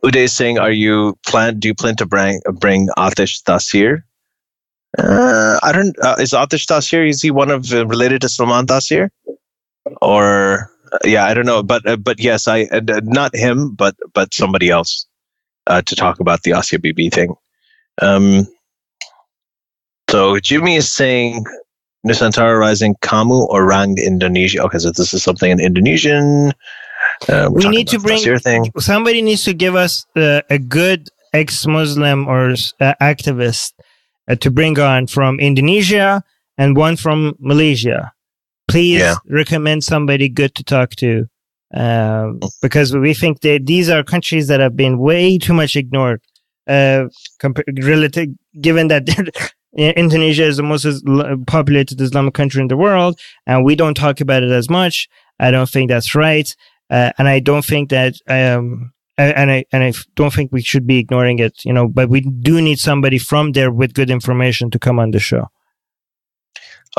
is saying, do you plan to bring Atish Taseer? I don't. Is Atish Taseer, is he one of related to Salman Taseer? Or I don't know, but yes, not him, but somebody else to talk about the Asia Bibi thing. So Jimmy is saying Nusantara Rising Kamu Orang Indonesia. Okay, so this is something in Indonesian. We need to bring somebody needs to give us a good ex-Muslim or activist to bring on from Indonesia and one from Malaysia. Please recommend somebody good to talk to, because we think that these are countries that have been way too much ignored. Given that Indonesia is the most populated Islamic country in the world, and we don't talk about it as much. I don't think that's right, and I don't think that I don't think we should be ignoring it. But we do need somebody from there with good information to come on the show.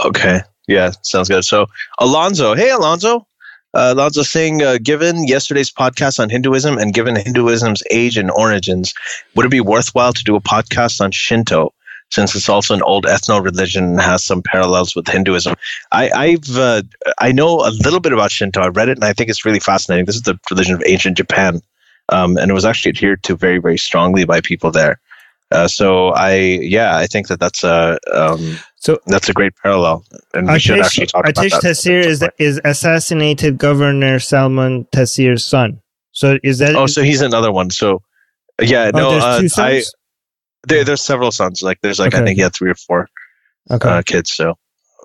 Okay, yeah, sounds good. So Alonzo, hey Alonzo, Lonzo saying, given yesterday's podcast on Hinduism and given Hinduism's age and origins, would it be worthwhile to do a podcast on Shinto, since it's also an old ethno-religion and has some parallels with Hinduism? I know a little bit about Shinto. I read it, and I think it's really fascinating. This is the religion of ancient Japan, and it was actually adhered to very, very strongly by people there. So I think that's a great parallel, and we should actually talk about that. Taseer is assassinated Governor Salman Taseer's son. So is that? Oh, so he's another one. So yeah, there's two sons? There's several sons. There's I think he had 3 or 4 kids. So,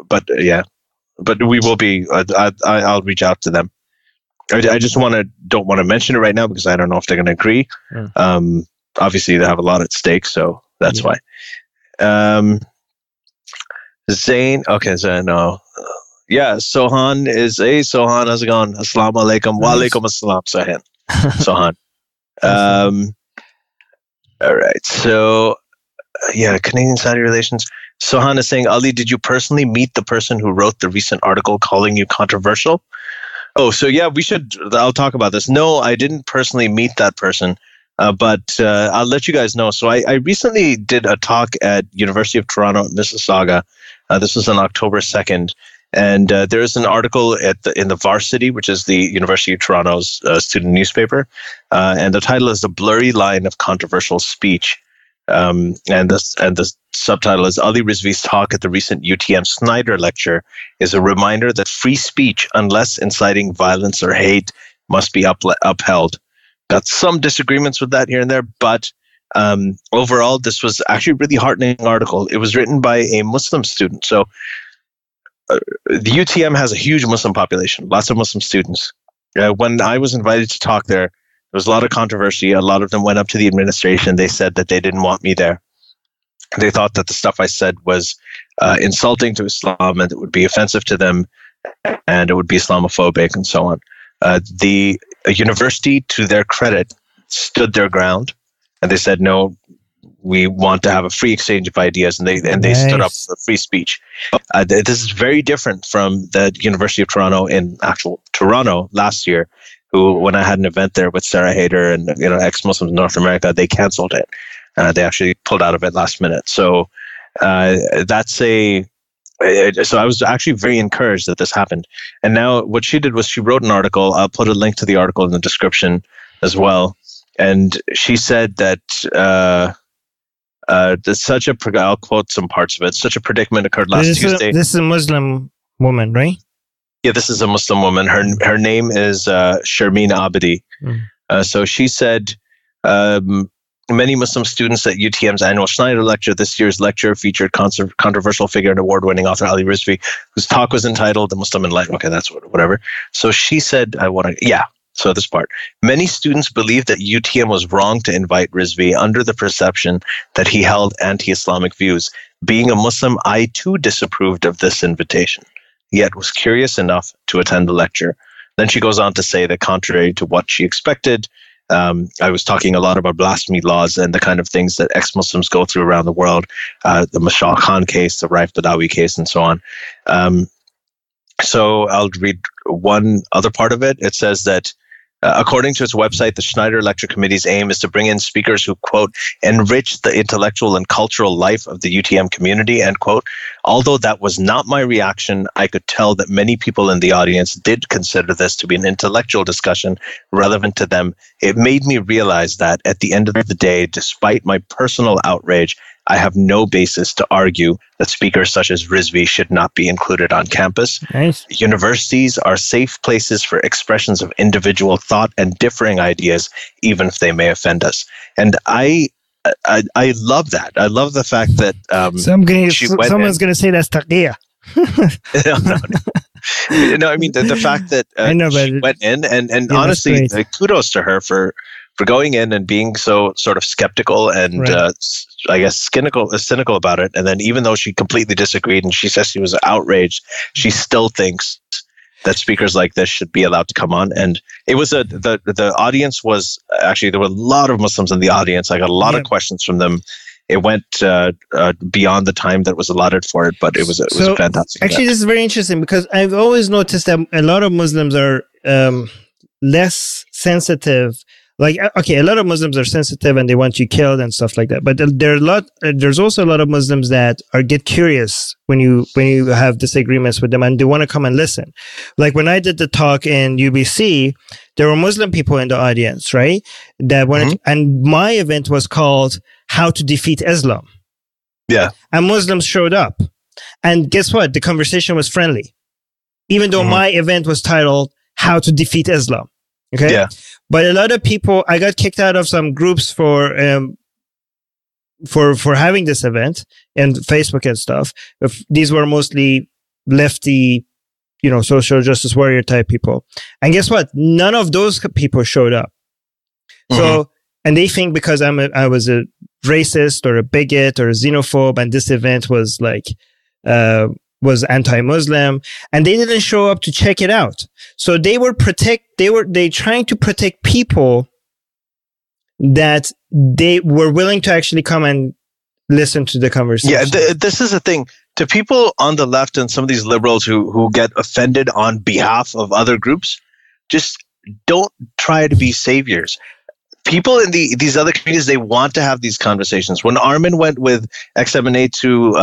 but we will be. I'll reach out to them. I just don't want to mention it right now because I don't know if they're going to agree. Obviously, they have a lot at stake, so that's why. Zain, okay, Zain, no. Yeah, Sohan is, hey, Sohan, how's it going? Assalamu alaikum. Wa alaikum assalam, Sohan. Sohan. All right, so, Canadian-Saudi relations. Sohan is saying, Ali, did you personally meet the person who wrote the recent article calling you controversial? Oh, so yeah, I'll talk about this. No, I didn't personally meet that person. But I'll let you guys know. So I recently did a talk at University of Toronto, Mississauga. This was on October 2nd. And there is an article in the Varsity, which is the University of Toronto's student newspaper. And the title is The Blurry Line of Controversial Speech. And the subtitle is Ali Rizvi's talk at the recent UTM Snyder lecture is a reminder that free speech, unless inciting violence or hate, must be upheld. Got some disagreements with that here and there, but overall, this was actually a really heartening article. It was written by a Muslim student. So the UTM has a huge Muslim population, lots of Muslim students. When I was invited to talk there was a lot of controversy. A lot of them went up to the administration. They said that they didn't want me there. They thought that the stuff I said was insulting to Islam and it would be offensive to them and it would be Islamophobic and so on. The university, to their credit, stood their ground, and they said, "No, we want to have a free exchange of ideas," and they stood up for free speech. This is very different from the University of Toronto in actual Toronto last year, who, when I had an event there with Sarah Hayter and ex-Muslims in North America, they canceled it. They actually pulled out of it last minute. So So I was actually very encouraged that this happened. And now what she did was she wrote an article. I'll put a link to the article in the description as well. And she said that I'll quote some parts of it. Such a predicament occurred last Tuesday. This is a Muslim woman, right? Yeah, this is a Muslim woman. Her name is Sharmeen Abadi. So she said, many Muslim students at UTM's annual Schneider lecture. This year's lecture featured controversial figure and award-winning author Ali Rizvi, whose talk was entitled "The Muslim Enlightenment." Okay, that's whatever. So she said, so this part. Many students believed that UTM was wrong to invite Rizvi under the perception that he held anti-Islamic views. Being a Muslim, I too disapproved of this invitation, yet was curious enough to attend the lecture. Then she goes on to say that contrary to what she expected, I was talking a lot about blasphemy laws and the kind of things that ex-Muslims go through around the world, the Mashal Khan case, the Raif Badawi case, and so on. So I'll read one other part of it. It says that according to its website, the Schneider Lecture Committee's aim is to bring in speakers who, quote, enrich the intellectual and cultural life of the UTM community, end quote. Although that was not my reaction, I could tell that many people in the audience did consider this to be an intellectual discussion relevant to them. It made me realize that at the end of the day, despite my personal outrage, I have no basis to argue that speakers such as Rizvi should not be included on campus. Nice. Universities are safe places for expressions of individual thought and differing ideas, even if they may offend us. And I love that. I love the fact that someone's going to say that's taqiyyah. No, I mean the fact that she went in and honestly, kudos to her for going in and being so sort of skeptical and I guess cynical about it. And then even though she completely disagreed and she says she was outraged, she still thinks that speakers like this should be allowed to come on. And it was the audience was actually, there were a lot of Muslims in the audience. I got a lot of questions from them. It went beyond the time that was allotted for it, but it was a fantastic. Actually, this is very interesting because I've always noticed that a lot of Muslims are less sensitive. Like, okay, a lot of Muslims are sensitive and they want you killed and stuff like that. But there's also a lot of Muslims that get curious when you have disagreements with them and they want to come and listen. Like when I did the talk in UBC, there were Muslim people in the audience, right? That wanted, and my event was called How to Defeat Islam. Yeah. And Muslims showed up. And guess what? The conversation was friendly. Even though my event was titled How to Defeat Islam. Okay. Yeah. But a lot of people, I got kicked out of some groups for having this event and Facebook and stuff. These were mostly lefty, social justice warrior type people. And guess what? None of those people showed up. So, and they think because I was a racist or a bigot or a xenophobe, and this event was like, was anti-Muslim, and they didn't show up to check it out. So they trying to protect people that they were willing to actually come and listen to the conversation. Yeah, this is the thing. To people on the left and some of these liberals who get offended on behalf of other groups, just don't try to be saviors. People in these other communities, they want to have these conversations. When Armin went with XMNA to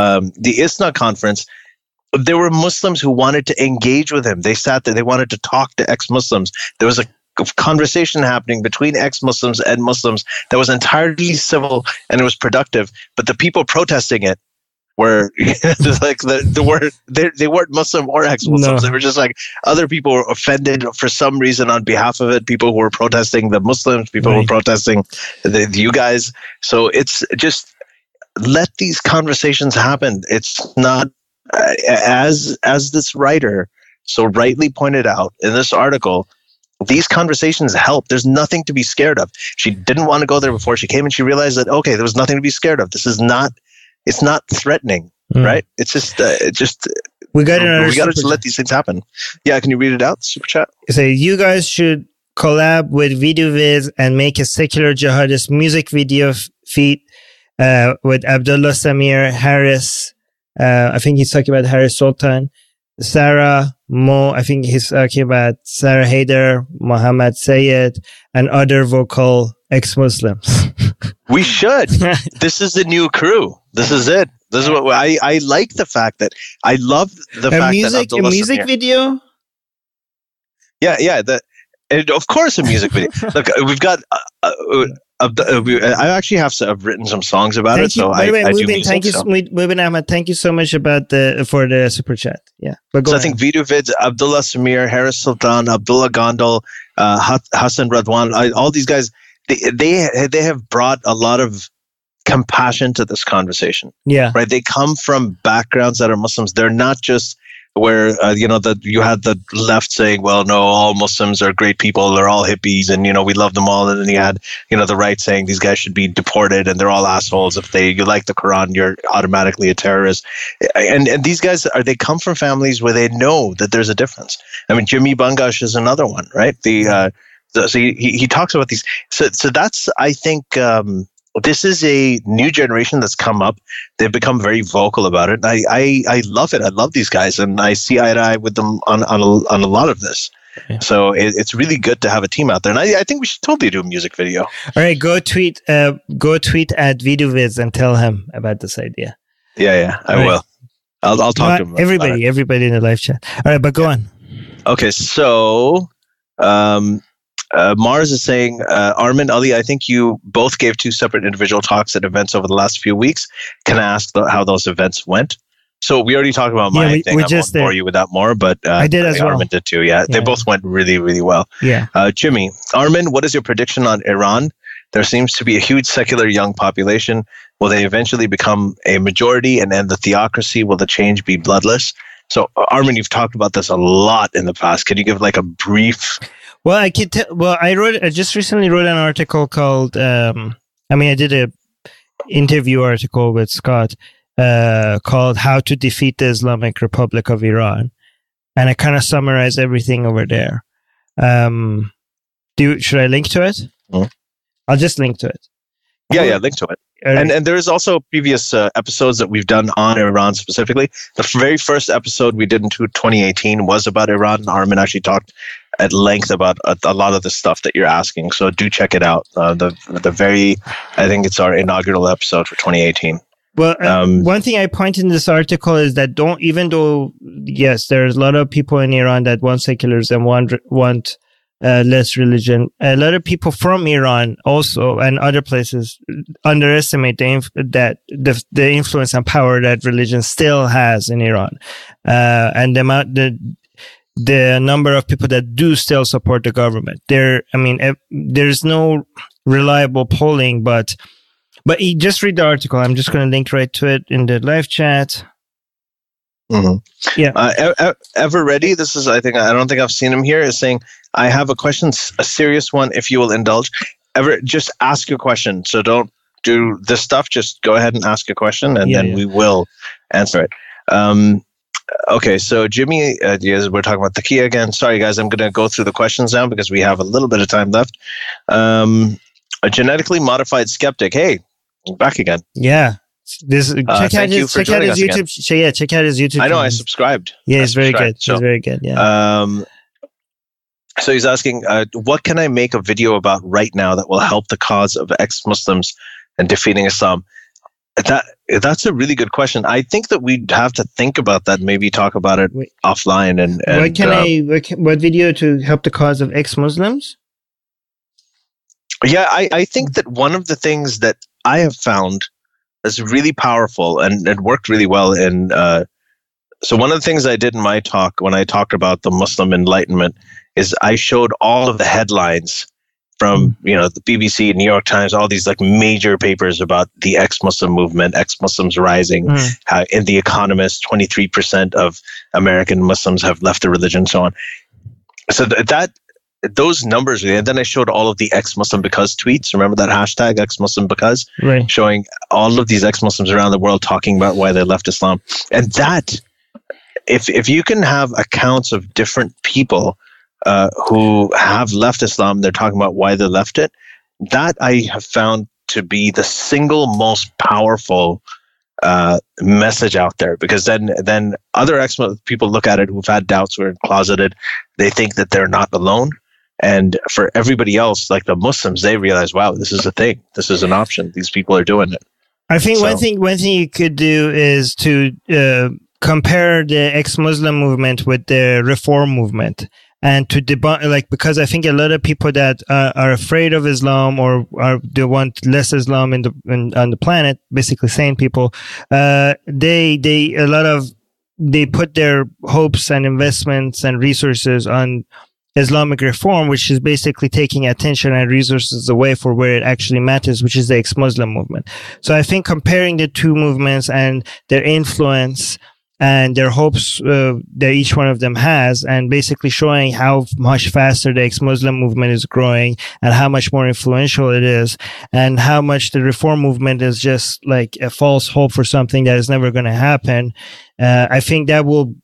the ISNA conference, there were Muslims who wanted to engage with him. They sat there. They wanted to talk to ex-Muslims. There was a conversation happening between ex-Muslims and Muslims that was entirely civil and it was productive. But the people protesting it were like they weren't Muslim or ex-Muslims. No. They were just like other people were offended for some reason on behalf of it. People who were protesting the Muslims. People were protesting you guys. So it's just let these conversations happen. It's not. As this writer so rightly pointed out in this article, these conversations help. There's nothing to be scared of. She didn't want to go there before she came, and she realized that, okay, there was nothing to be scared of. This is not, it's not threatening, right? It's just, we got to let these things happen. Yeah, can you read it out, super chat? So you guys should collab with VideoViz and make a secular jihadist music video feat with Abdullah Samir Harris. I think he's talking about Harris Sultan, Sarah Mo. I think he's talking about Sarah Haider, Muhammad Sayed, and other vocal ex-Muslims. We should. This is the new crew. This is it. This is what I like. The fact that I love the fact that Abdullah a music Samir, video. Yeah. Of course, a music video. Look, we've got. I actually have written some songs about it. So I do music. Mubin Ahmed, thank you so much for the super chat. Yeah, but I think VideoVids, Abdullah Samir, Harris Sultan, Abdullah Gondal, Hassan Radwan, all these guys, they have brought a lot of compassion to this conversation. Yeah, right. They come from backgrounds that are Muslims. They're not just where you had the left saying, well, no, all Muslims are great people, they're all hippies, and we love them all, and then you had the right saying these guys should be deported and they're all assholes. If you like the Quran, you're automatically a terrorist. And these guys they come from families where they know that there's a difference. I mean, Jimmy Bangash is another one, right? So he talks about these. So that's, I think, this is a new generation that's come up. They've become very vocal about it. I love it. I love these guys, and I see eye to eye with them on a lot of this. Yeah. So it's really good to have a team out there, and I think we should totally do a music video. All right, go tweet at VideoViz and tell him about this idea. Yeah, I will. I'll talk to him. Everybody in the live chat. All right, but go on. Okay, so. Mars is saying, Armin, Ali, I think you both gave 2 separate individual talks at events over the last few weeks. Can I ask how those events went? So we already talked about my thing. I won't bore you with that more, but I did as well. Armin did too. Yeah, they both went really, really well. Yeah. Jimmy, Armin, what is your prediction on Iran? There seems to be a huge secular young population. Will they eventually become a majority and end the theocracy? Will the change be bloodless? So, Armin, you've talked about this a lot in the past. Can you give like a brief? Well, I could I just recently wrote an article called, I did a interview article with Scott called How to Defeat the Islamic Republic of Iran. And I kind of summarize everything over there. Should I link to it? Mm. I'll just link to it. Yeah, link to it. And there is also previous episodes that we've done on Iran specifically. The very first episode we did in 2018 was about Iran. Armin actually talked at length about a lot of the stuff that you're asking. So do check it out. I think it's our inaugural episode for 2018. Well, one thing I point in this article is that even though, yes, there's a lot of people in Iran that want secularism, want less religion, a lot of people from Iran also and other places underestimate the influence and power that religion still has in Iran, and the number of people that do still support the government. There's no reliable polling, but just read the article. I'm just going to link right to it in the live chat. Mm-hmm. Yeah. Ever ready? This is, I don't think I've seen him here, is saying, I have a question, a serious one, if you will indulge. Ever, just ask your question. So don't do this stuff. Just go ahead and ask a question, and then we will answer it. Okay, so Jimmy, we're talking about taqiyyah again. Sorry, guys, I'm going to go through the questions now because we have a little bit of time left. A genetically modified skeptic. Hey, back again. Yeah. Check out his YouTube. Check out his YouTube. I know, I subscribed. Yeah, he's very good. He's very good. Yeah. So he's asking, what can I make a video about right now that will help the cause of ex-Muslims and defeating Islam? That's a really good question. I think that we'd have to think about that, maybe talk about it offline. And what video to help the cause of ex-Muslims? Yeah, I think that one of the things that I have found is really powerful and it worked really well in. So one of the things I did in my talk when I talked about the Muslim Enlightenment is I showed all of the headlines from the BBC, New York Times, all these like major papers about the ex-Muslim movement, ex-Muslims rising, how in The Economist, 23% of American Muslims have left the religion, so on. So those numbers, and then I showed all of the ex-Muslim because tweets. Remember that hashtag ex-Muslim because? Right. Showing all of these ex-Muslims around the world talking about why they left Islam. And that, if you can have accounts of different people who have left Islam, they're talking about why they left it, that I have found to be the single most powerful message out there, because then other ex-Muslim people look at it who've had doubts, who are closeted, they think that they're not alone. And for everybody else, like the Muslims, they realize, wow, this is a thing. This is an option. These people are doing it. I think one thing you could do is to compare the ex-Muslim movement with the reform movement, and to debunk, because I think a lot of people that are afraid of Islam or they want less Islam on the planet, basically sane people, they put their hopes and investments and resources on Islamic reform, which is basically taking attention and resources away for where it actually matters, which is the ex-Muslim movement. So I think comparing the two movements and their influence and their hopes that each one of them has, and basically showing how much faster the ex-Muslim movement is growing and how much more influential it is, and how much the reform movement is just like a false hope for something that is never going to happen. I think that will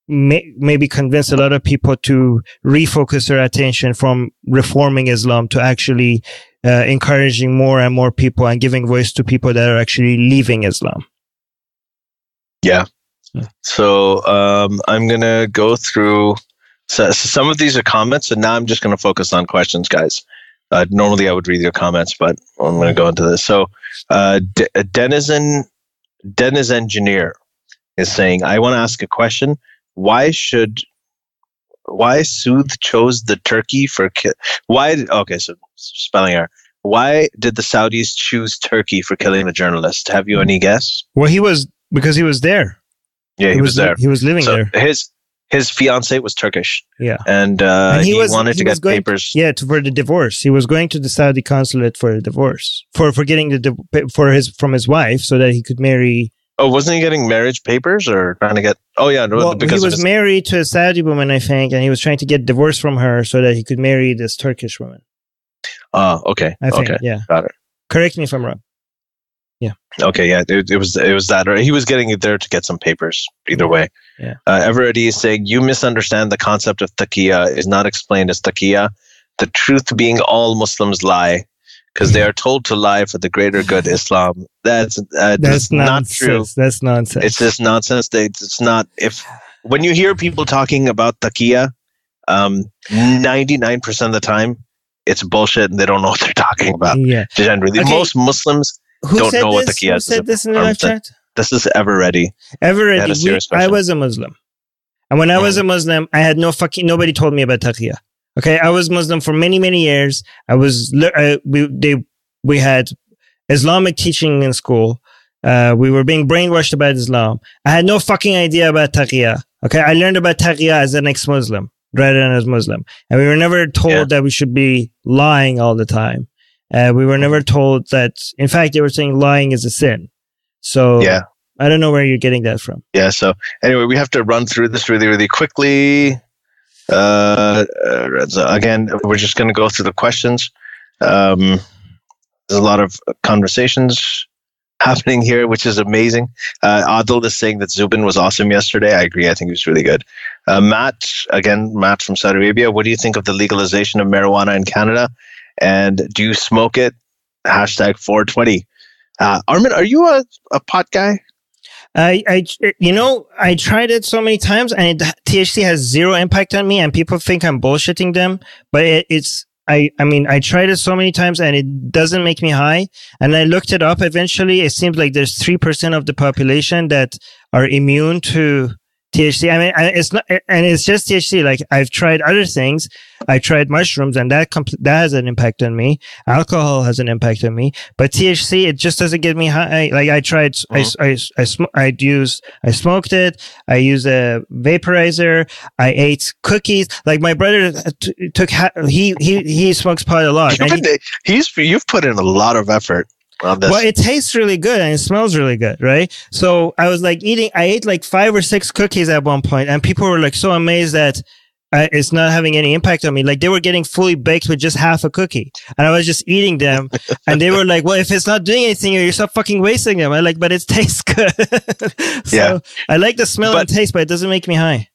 maybe convince a lot of people to refocus their attention from reforming Islam to actually encouraging more and more people and giving voice to people that are actually leaving Islam. Yeah. So I'm going to go through some of these are comments, and now I'm just going to focus on questions, guys. Normally I would read your comments, but I'm going to go into this. So Denizen Engineer is saying, I want to ask a question. Why Sood chose the Turkey for so spelling error. Why did the Saudis choose Turkey for killing a journalist? Have you any guess? Well, because he was there. Yeah, he was there. He was living there. His fiance was Turkish. Yeah, and he wanted to get papers. Yeah, for the divorce. He was going to the Saudi consulate for a divorce for getting from his wife so that he could marry. Oh, wasn't he getting marriage papers or trying to get? Oh, yeah. Well, because he was married to a Saudi woman, I think, and he was trying to get divorced from her so that he could marry this Turkish woman. Okay. I think, okay. Yeah. Got it. Correct me if I'm wrong. Yeah. Okay. Yeah. It was that, or he was getting it there to get some papers. Either way. Yeah. Everybody is saying you misunderstand the concept of taqiyyah is not explained as taqiyyah. The truth being all Muslims lie, because they are told to lie for the greater good Islam. That's not true. That's nonsense. It's just nonsense. It's not. When you hear people talking about taqiyyah, 99% of the time, it's bullshit and they don't know what they're talking about. Yeah. Generally, Okay. most Muslims don't know what taqiyyah is. Who said this in the live chat? This is Everready. I was a Muslim. And when I was a Muslim, I had nobody told me about taqiyyah. Okay. I was Muslim for many, many years. We had Islamic teaching in school. We were being brainwashed about Islam. I had no fucking idea about taqiyyah. Okay. I learned about taqiyyah as an ex-Muslim rather than as Muslim. And we were never told that we should be lying all the time. We were never told that, in fact, they were saying lying is a sin. So I don't know where you're getting that from. Yeah. So anyway, we have to run through this really, really quickly. Again, we're just going to go through the questions. There's a lot of conversations happening here, which is amazing. Adil is saying that Zubin was awesome yesterday. I agree. I think he was really good. Matt from Saudi Arabia. What do you think of the legalization of marijuana in Canada? And do you smoke it? Hashtag 420. Armin, are you a pot guy? I tried it so many times, and THC has zero impact on me, and people think I'm bullshitting them, but I tried it so many times and it doesn't make me high. And I looked it up. Eventually, it seems like there's 3% of the population that are immune to THC. I mean, it's not, and it's just THC. Like, I've tried other things. I tried mushrooms, and that has an impact on me. Alcohol has an impact on me, but THC, it just doesn't get me high. Like, I tried, I smoked it. I used a vaporizer. I ate cookies. Like, my brother he smokes pot a lot. You've put in a lot of effort. Well, it tastes really good and it smells really good, right? So I was like I ate like 5 or 6 cookies at one point, and people were like so amazed that it's not having any impact on me. Like, they were getting fully baked with just half a cookie, and I was just eating them, and they were like, well, if it's not doing anything, you're stop fucking wasting them. I'm like, but it tastes good. So I like the smell and taste, but it doesn't make me high.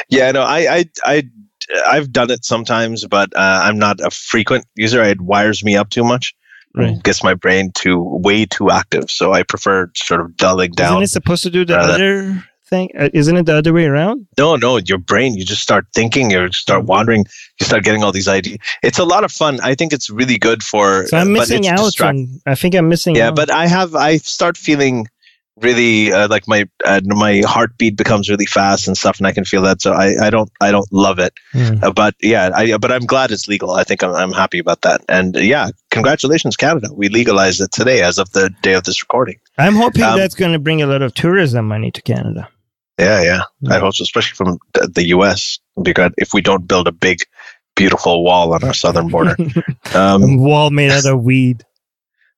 Yeah, no, I've done it sometimes, but I'm not a frequent user. It wires me up too much. Right. Gets my brain way too active, so I prefer sort of dulling down. Isn't it supposed to do the other thing? Isn't it the other way around? No, your brain, you just start thinking, you start wandering, you start getting all these ideas. It's a lot of fun. I think it's really good for. So I'm missing out. I think I'm missing out. Yeah, but I start feeling really like my heartbeat becomes really fast and stuff, and I can feel that. So I don't love it, but I'm glad it's legal. I think I'm happy about that. And congratulations, Canada. We legalized it today as of the day of this recording. I'm hoping that's going to bring a lot of tourism money to Canada. Yeah. I hope so, especially from the US. Because if we don't build a big, beautiful wall on our southern border, a wall made out of weed.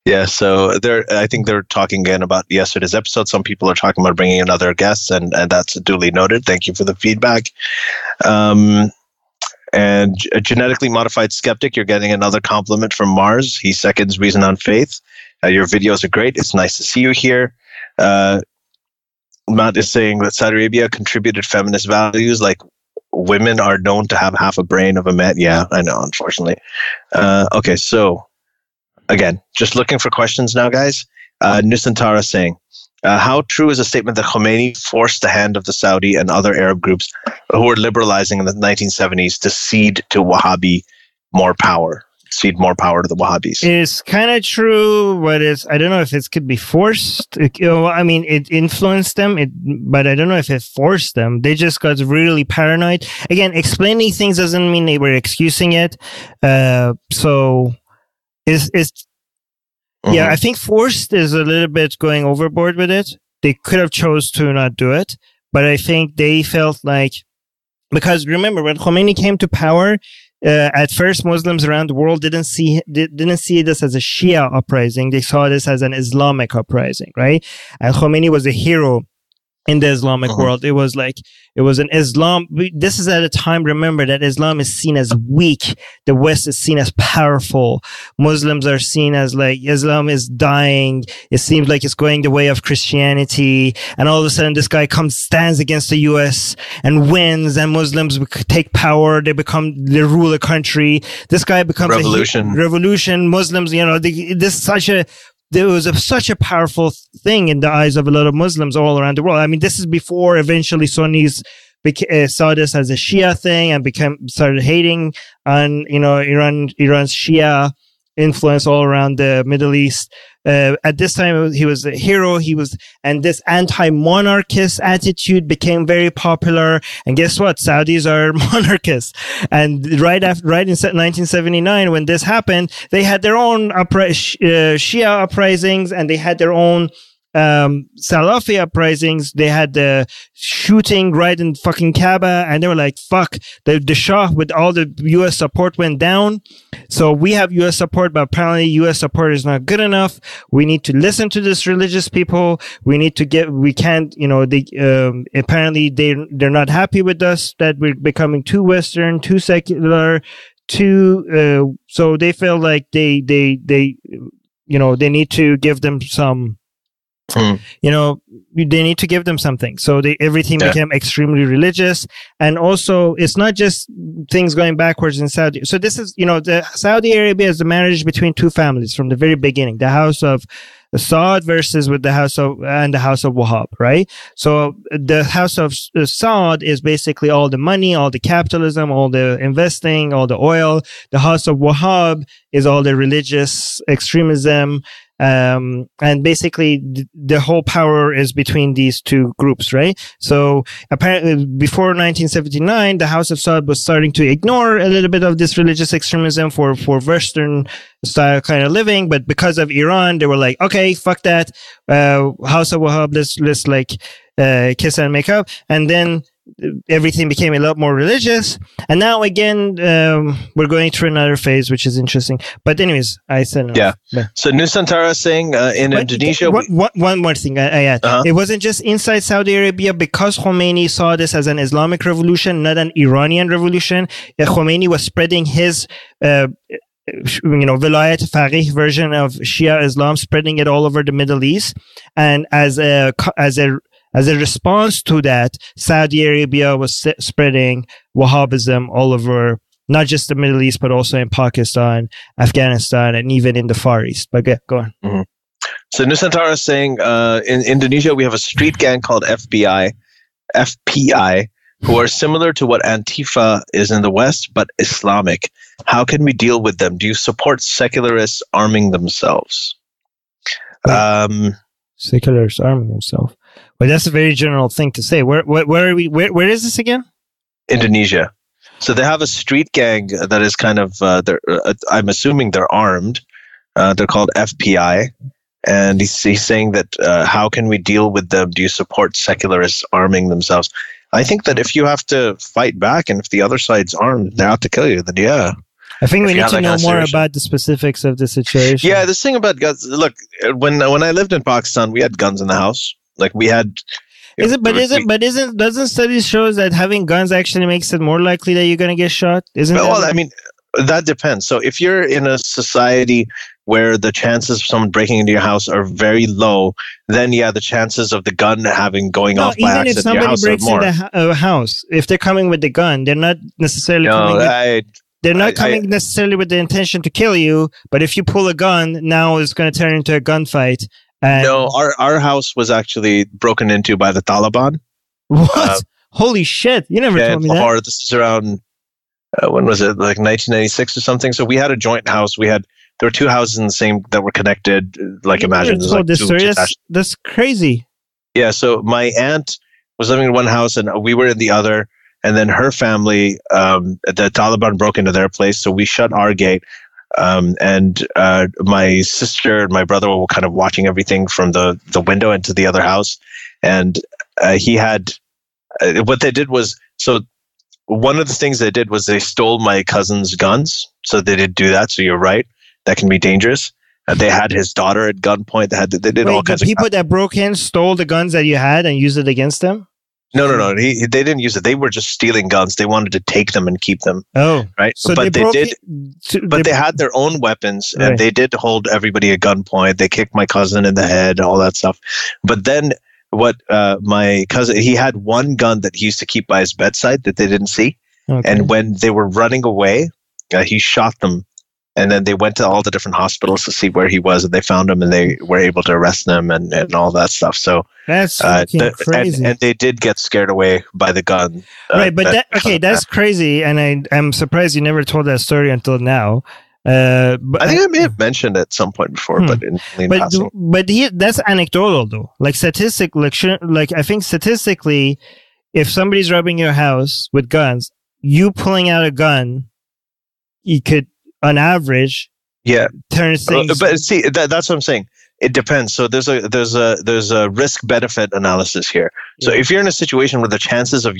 Yeah, so I think they're talking again about yesterday's episode. Some people are talking about bringing in other guests, and that's duly noted. Thank you for the feedback. And a genetically modified skeptic, you're getting another compliment from Mars. He seconds Reason on Faith. Your videos are great. It's nice to see you here. Matt is saying that Saudi Arabia contributed feminist values, like women are known to have half a brain of a man. Yeah, I know, unfortunately. Okay, so again, just looking for questions now, guys. Nusantara saying, how true is a statement that Khomeini forced the hand of the Saudi and other Arab groups who were liberalizing in the 1970s to cede to Wahhabi more power? Cede more power to the Wahhabis. It's kind of true, but I don't know if it could be forced. It influenced them, but I don't know if it forced them. They just got really paranoid. Again, explaining things doesn't mean they were excusing it. I think forced is a little bit going overboard with it. They could have chose to not do it, but I think they felt like, because remember when Khomeini came to power, at first Muslims around the world didn't see this as a Shia uprising. They saw this as an Islamic uprising, right? And Khomeini was a hero in the Islamic world. It was an Islam. This is at a time, remember, that Islam is seen as weak. The West is seen as powerful. Muslims are seen as like, Islam is dying. It seems like it's going the way of Christianity. And all of a sudden, this guy stands against the US and wins, and Muslims take power. They rule a country. This guy becomes revolution. Muslims, there was such a powerful thing in the eyes of a lot of Muslims all around the world. I mean, this is before eventually Sunnis saw this as a Shia thing and started hating on Iran's Shia influence all around the Middle East. At this time, he was a hero. And this anti-monarchist attitude became very popular. And guess what? Saudis are monarchists. And right in 1979, when this happened, they had their own Shia uprisings, and they had their own Salafi uprisings. They had the shooting right in fucking Kaaba, and they were like, fuck, the Shah with all the US support went down. So we have US support, but apparently US support is not good enough. We need to listen to this religious people. Apparently they're not happy with us, that we're becoming too Western, too secular, so they feel like they need to give them some, they need to give them something. So everything became extremely religious. And also, it's not just things going backwards in Saudi. So this is, the Saudi Arabia is the marriage between two families from the very beginning. The house of Saud versus with the house of Wahhab, right? So the house of Saud is basically all the money, all the capitalism, all the investing, all the oil. The house of Wahhab is all the religious extremism. And basically the whole power is between these two groups, right? So apparently before 1979, the House of Saud was starting to ignore a little bit of this religious extremism for Western style kind of living. But because of Iran, they were like, okay, fuck that. House of Wahhab, let's kiss and make up. And then everything became a lot more religious. And now again, we're going through another phase, which is interesting. But anyways, I said enough. Yeah. But, so Nusantara is saying in Indonesia... One more thing I add. It wasn't just inside Saudi Arabia, because Khomeini saw this as an Islamic revolution, not an Iranian revolution. Khomeini was spreading his... Vilayat Faqih version of Shia Islam, spreading it all over the Middle East. And as a response to that, Saudi Arabia was spreading Wahhabism all over, not just the Middle East, but also in Pakistan, Afghanistan, and even in the Far East. But go on. Mm-hmm. So Nusantara is saying, in Indonesia, we have a street gang called FPI, who are similar to what Antifa is in the West, but Islamic. How can we deal with them? Do you support secularists arming themselves? Secularists arming themselves. Well, that's a very general thing to say. Where are we? Where is this again? Indonesia. So they have a street gang that is kind of, I'm assuming they're armed. They're called FPI. And he's saying that how can we deal with them? Do you support secularists arming themselves? I think that if you have to fight back and if the other side's armed, they're out to kill you, then yeah. I think we need to know more about the specifics of the situation. Yeah, this thing about guns. Look, when I lived in Pakistan, we had guns in the house. Like we had. Doesn't studies show that having guns actually makes it more likely that you're going to get shot? I mean, that depends. So if you're in a society where the chances of someone breaking into your house are very low, then yeah, the chances of the gun going off by accident in your house are more. Even if somebody breaks into a house, if they're coming with the gun, they're not necessarily coming necessarily with the intention to kill you. But if you pull a gun, now it's going to turn into a gunfight. No, our house was actually broken into by the Taliban. What? Holy shit! You never told me that. This is around when was it? Like 1996 or something. So we had a joint house. There were two houses in the same that were connected. Like imagine this story. That's crazy. Yeah. So my aunt was living in one house and we were in the other. And then her family, the Taliban broke into their place. So we shut our gate. And my sister and my brother were kind of watching everything from the window into the other house. And what they did was, so one of the things they did was they stole my cousin's guns. So they did do that. So you're right. That can be dangerous. They had his daughter at gunpoint. They did all kinds of people that broke in stole the guns that you had and used it against them? No. They didn't use it. They were just stealing guns. They wanted to take them and keep them. Oh, right. So but they had their own weapons, and they did hold everybody at gunpoint. They kicked my cousin in the head, all that stuff. But then, my cousin, he had one gun that he used to keep by his bedside that they didn't see, and when they were running away, he shot them. And then they went to all the different hospitals to see where he was, and they found him, and they were able to arrest him and all that stuff. So that's crazy. And they did get scared away by the gun. Right, but that's crazy, and I'm surprised you never told that story until now. But I think I may have mentioned it at some point before, but that's anecdotal though. Like I think statistically, if somebody's robbing your house with guns, you pulling out a gun, you could, on average, turn things. But see, that's what I'm saying. It depends. So there's a risk benefit analysis here. So if you're in a situation where the chances of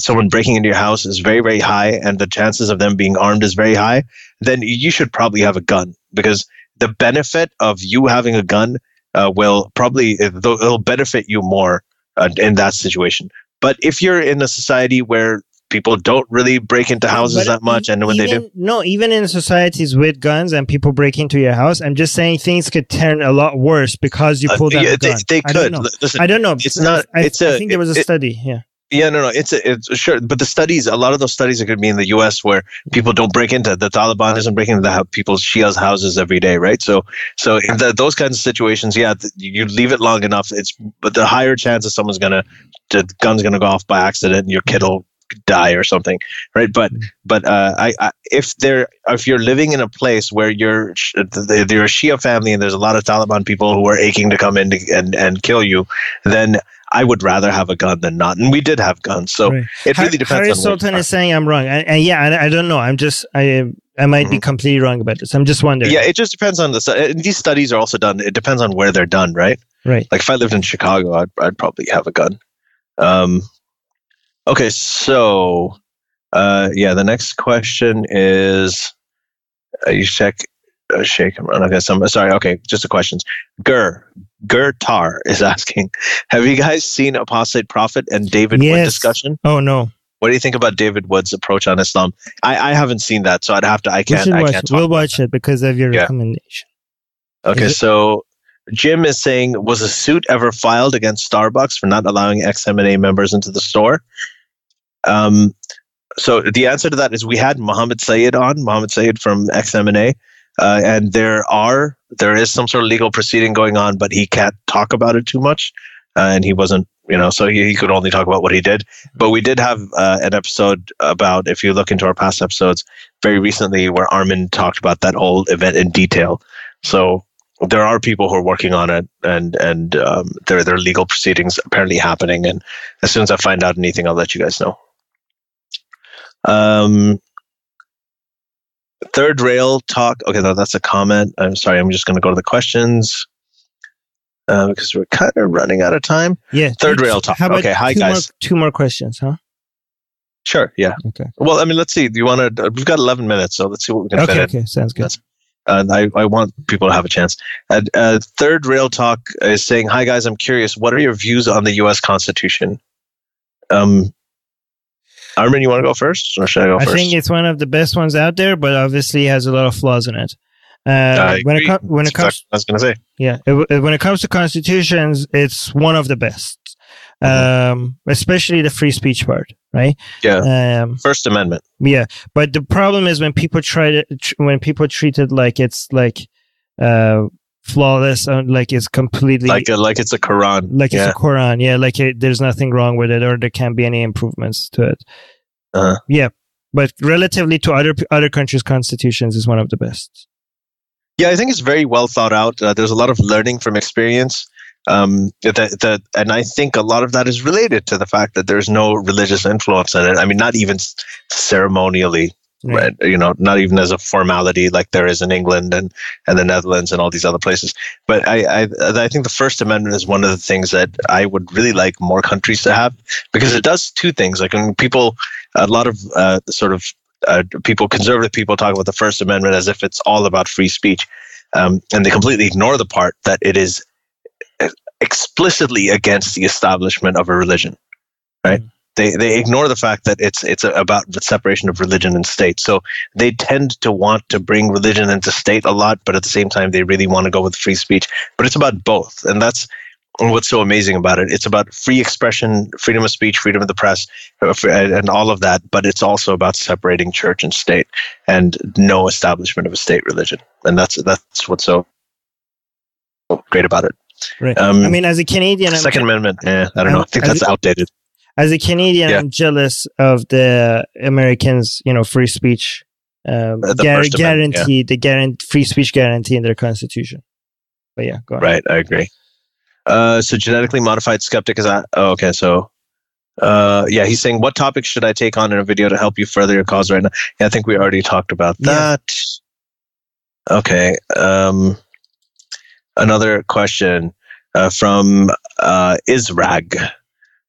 someone breaking into your house is very, very high, and the chances of them being armed is very high, then you should probably have a gun, because the benefit of you having a gun it'll benefit you more in that situation. But if you're in a society where people don't really break into houses that much, and when they do, even in societies with guns and people break into your house, I'm just saying things could turn a lot worse because you pulled out a gun. They could. Listen, I don't know. It's not. I think there was a study. Yeah, no. It's sure, but the studies, a lot of those studies are going to be in the U.S. where people don't break into. The Taliban isn't breaking into people's Shia's houses every day, right? So in those kinds of situations, you leave it long enough. But the higher chance of the gun's gonna go off by accident, and your kid will die or something, right? But if you're living in a place where you're a Shia family and there's a lot of Taliban people who are aching to come in and kill you, then I would rather have a gun than not. And we did have guns, so it really depends. Harry Sultan is saying I'm wrong, and I don't know. I might be completely wrong about this. I'm just wondering. Yeah, it just depends on these studies are also done. It depends on where they're done, right? Right. Like if I lived in Chicago, I'd probably have a gun. Okay, so the next question is you check shake him around. Okay, sorry. Okay, just the questions. Gur Tar is asking, have you guys seen Apostate Prophet and David Wood discussion? Oh no. What do you think about David Wood's approach on Islam? I haven't seen that, so I can't. We'll watch it because of your recommendation. Okay, so Jim is saying, was a suit ever filed against Starbucks for not allowing ex-M&A members into the store? So the answer to that is we had Mohammed Sayed from ex-M&A, and there is some sort of legal proceeding going on, but he can't talk about it too much, and he wasn't, so he could only talk about what he did. But we did have an episode about, if you look into our past episodes, very recently, where Armin talked about that whole event in detail. So there are people who are working on it, and there are legal proceedings apparently happening. And as soon as I find out anything, I'll let you guys know. Third rail talk. Okay, no, that's a comment. I'm sorry. I'm just going to go to the questions because we're kind of running out of time. Yeah. Third rail talk. Okay. Hi, guys. Two more questions, huh? Sure. Yeah. Okay. Well, I mean, let's see. Do you want to? We've got 11 minutes, so let's see what we can fit in. Okay. Sounds good. I want people to have a chance. Third rail talk is saying, "Hi guys, I'm curious. What are your views on the U.S. Constitution?" Armin, you want to go first, or should I go first? I think it's one of the best ones out there, but obviously has a lot of flaws in it. When it comes, I was going to say, when it comes to constitutions, it's one of the best. Especially the free speech part, right? Yeah. First Amendment. Yeah, but the problem is when people treat it like it's like flawless, like it's completely like it's a Quran, it's a Quran. Like there's nothing wrong with it, or there can't be any improvements to it. Yeah, but relatively to other countries' constitutions, is one of the best. Yeah, I think it's very well thought out. There's a lot of learning from experience. And I think a lot of that is related to the fact that there's no religious influence in it. I mean, not even ceremonially, right? Not even as a formality like there is in England and the Netherlands and all these other places. But I think the First Amendment is one of the things that I would really like more countries to have, because it does two things. Like when a lot of conservative people talk about the First Amendment as if it's all about free speech, and they completely ignore the part that it is explicitly against the establishment of a religion, right? They ignore the fact that it's about the separation of religion and state. So they tend to want to bring religion into state a lot, but at the same time they really want to go with free speech. But it's about both, and that's what's so amazing about it. It's about free expression, freedom of speech, freedom of the press, and all of that. But it's also about separating church and state, and no establishment of a state religion. And that's what's so great about it. Right. I mean, as a Canadian, Second Amendment. Yeah, I don't know. I think that's outdated. As a Canadian, I'm jealous of the Americans, free speech guarantee, the free speech guarantee in their constitution. But yeah, go on. Right, I agree. So genetically modified skeptic is that? Oh, okay. So, he's saying, what topics should I take on in a video to help you further your cause right now? Yeah, I think we already talked about that. Okay. Another question from Israg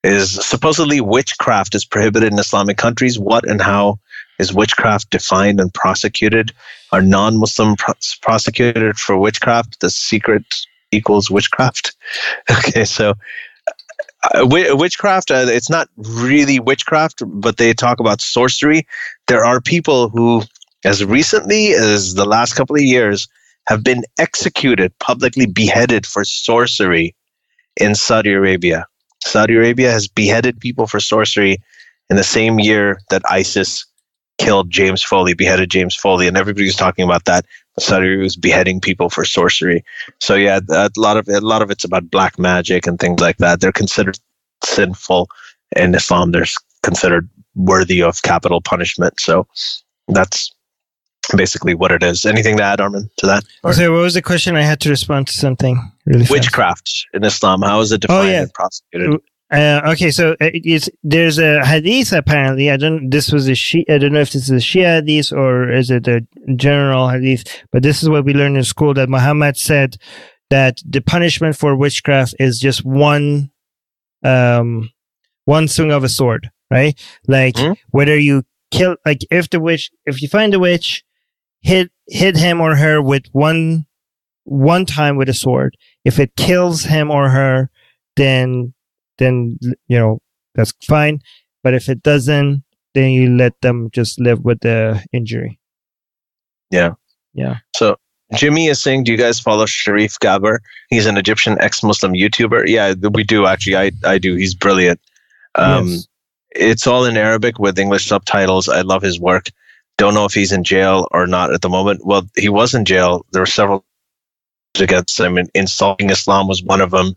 is supposedly witchcraft is prohibited in Islamic countries. What and how is witchcraft defined and prosecuted? Are non-Muslim prosecuted for witchcraft? The secret equals witchcraft. Okay, so witchcraft, it's not really witchcraft, but they talk about sorcery. There are people who, as recently as the last couple of years, have been executed, publicly beheaded for sorcery in Saudi Arabia. Saudi Arabia has beheaded people for sorcery in the same year that ISIS killed James Foley, beheaded James Foley, and everybody's talking about that. Saudi Arabia was beheading people for sorcery. So yeah, a lot of it's about black magic and things like that. They're considered sinful in Islam. They're considered worthy of capital punishment. So that's basically what it is. Anything to add, Armin, to that? So what was the question? I had to respond to something really fast. Witchcraft in Islam, how is it defined and prosecuted? Okay, so there's a hadith apparently. I don't know if this is a Shia hadith or is it a general hadith, but this is what we learned in school, that Muhammad said that the punishment for witchcraft is just one swing of a sword, right? Like whether you kill, like if you find the witch, hit him or her with one time with a sword. If it kills him or her, then that's fine. But if it doesn't, then you let them just live with the injury. Yeah. So Jimmy is saying, do you guys follow Sharif Gabbar? He's an Egyptian ex-Muslim YouTuber. Yeah, we do actually. I do. He's brilliant. Yes. It's all in Arabic with English subtitles. I love his work. Don't know if he's in jail or not at the moment. Well, he was in jail. There were several against him. Insulting Islam was one of them.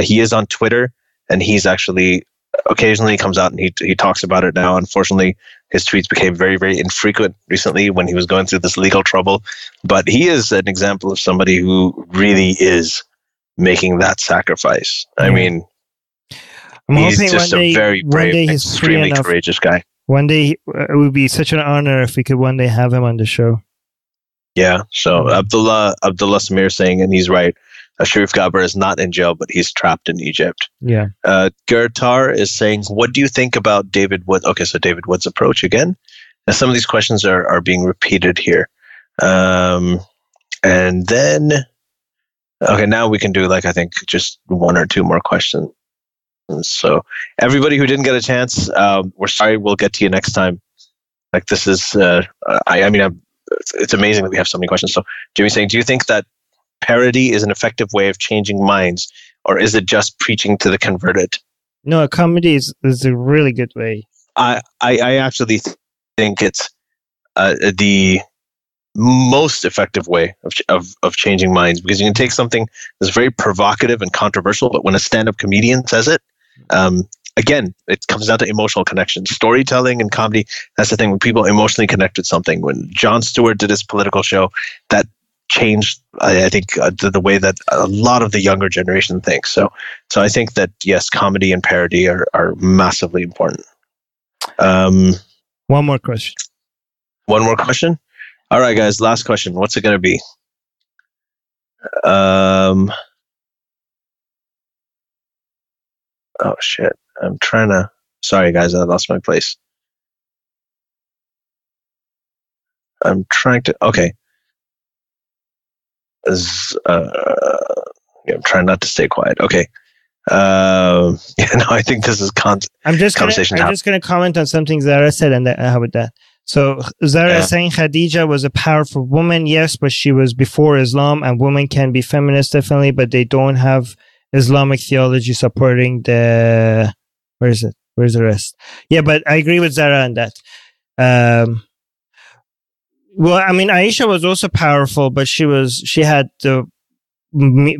He is on Twitter, and he's actually occasionally comes out and he talks about it now. Unfortunately, his tweets became very, very infrequent recently when he was going through this legal trouble. But he is an example of somebody who really is making that sacrifice. I mean, he's just a very brave, extremely courageous guy. One day, it would be such an honor if we could one day have him on the show. Yeah. So Abdullah Samir saying, and he's right, Sharif Gabbar is not in jail, but he's trapped in Egypt. Yeah. Gertar is saying, what do you think about David Wood? Okay, so David Wood's approach again. Now, some of these questions are being repeated here. And then, okay, now we can do I think just one or two more questions. So everybody who didn't get a chance, we're sorry. We'll get to you next time. This is, it's amazing that we have so many questions. So Jimmy's saying, do you think that parody is an effective way of changing minds, or is it just preaching to the converted? No, comedy is a really good way. I actually think it's the most effective way of changing minds, because you can take something that's very provocative and controversial, but when a stand-up comedian says it, again, it comes down to emotional connection. Storytelling and comedy, that's the thing. When people emotionally connect with something, when Jon Stewart did his political show, that changed, I think, the way that a lot of the younger generation thinks. So I think that, yes, comedy and parody are massively important. One more question. One more question? All right, guys, last question. What's it going to be? Oh, shit. Sorry, guys, I lost my place. I'm trying not to stay quiet. Okay. I think this is I'm just going to comment on something Zara said, and how about that? So Zara is saying Khadija was a powerful woman, yes, but she was before Islam, and women can be feminists definitely, but they don't have Islamic theology supporting the... Where is it? Where's the rest? Yeah, but I agree with Zara on that. Well, I mean, Aisha was also powerful, but she had the...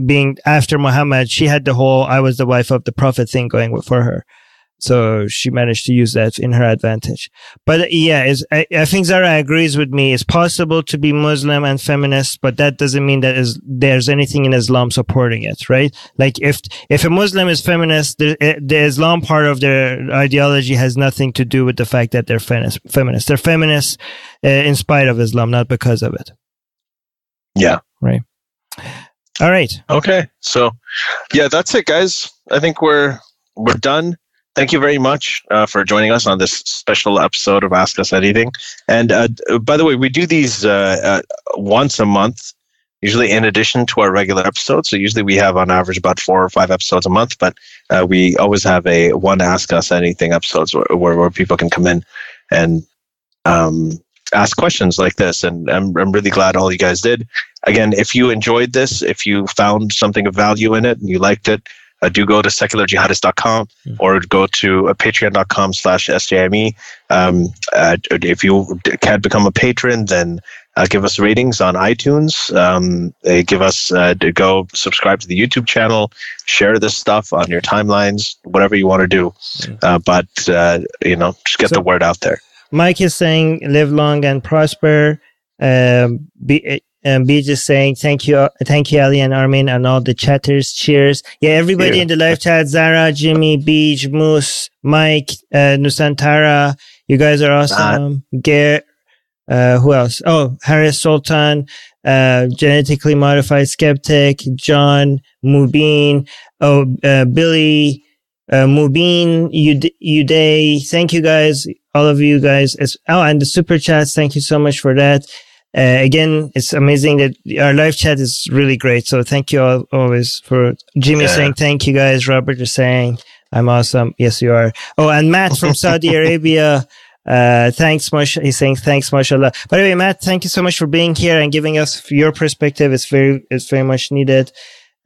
being after Muhammad, she had the whole I was the wife of the prophet thing going for her. So she managed to use that in her advantage. But yeah, I think Zara agrees with me. It's possible to be Muslim and feminist, but that doesn't mean that there's anything in Islam supporting it, right? Like if a Muslim is feminist, the Islam part of their ideology has nothing to do with the fact that they're feminist. They're feminists in spite of Islam, not because of it. Yeah. Right. All right. Okay. So, yeah, that's it, guys. I think we're done. Thank you very much for joining us on this special episode of Ask Us Anything. And by the way, we do these once a month, usually in addition to our regular episodes. So usually we have on average about 4 or 5 episodes a month, but we always have one Ask Us Anything episodes where people can come in and ask questions like this. And I'm really glad all you guys did. Again, if you enjoyed this, if you found something of value in it and you liked it, do go to secularjihadist.com or go to patreon.com/SJME. If you can't become a patron, then give us ratings on iTunes. Give us go subscribe to the YouTube channel. Share this stuff on your timelines. Whatever you want to do, but just get the word out there. Mike is saying, "Live long and prosper." Beach is saying, thank you, Ali and Armin and all the chatters. Cheers. Yeah, everybody in the live chat, Zara, Jimmy, Beach, Moose, Mike, Nusantara, you guys are awesome. Who else? Oh, Harris Sultan, Genetically Modified Skeptic, John, Mubin, Billy, Mubin, Uday. Thank you guys, all of you guys. And the super chats, thank you so much for that. Again, it's amazing that our live chat is really great. So thank you all always for Jimmy saying thank you guys. Robert is saying I'm awesome. Yes, you are. Oh, and Matt from Saudi Arabia. Thanks much. He's saying thanks, mashallah. By the way, Matt, thank you so much for being here and giving us your perspective. It's very much needed.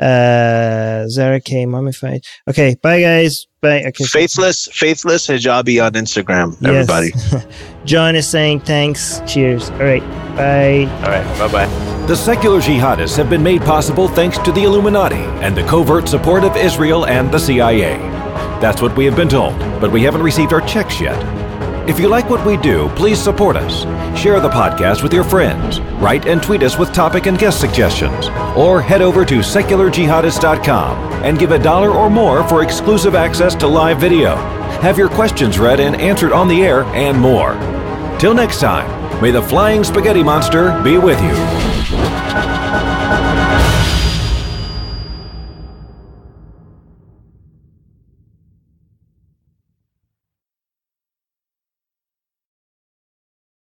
Zara K, mummified. Okay, bye guys. Bye. Okay. Faithless hijabi on Instagram, everybody. Yes. John is saying thanks. Cheers. All right. Bye. All right. Bye-bye. The secular jihadists have been made possible thanks to the Illuminati and the covert support of Israel and the CIA. That's what we have been told, but we haven't received our checks yet. If you like what we do, please support us. Share the podcast with your friends. Write and tweet us with topic and guest suggestions. Or head over to secularjihadist.com and give $1 or more for exclusive access to live video. Have your questions read and answered on the air and more. Till next time, may the flying spaghetti monster be with you.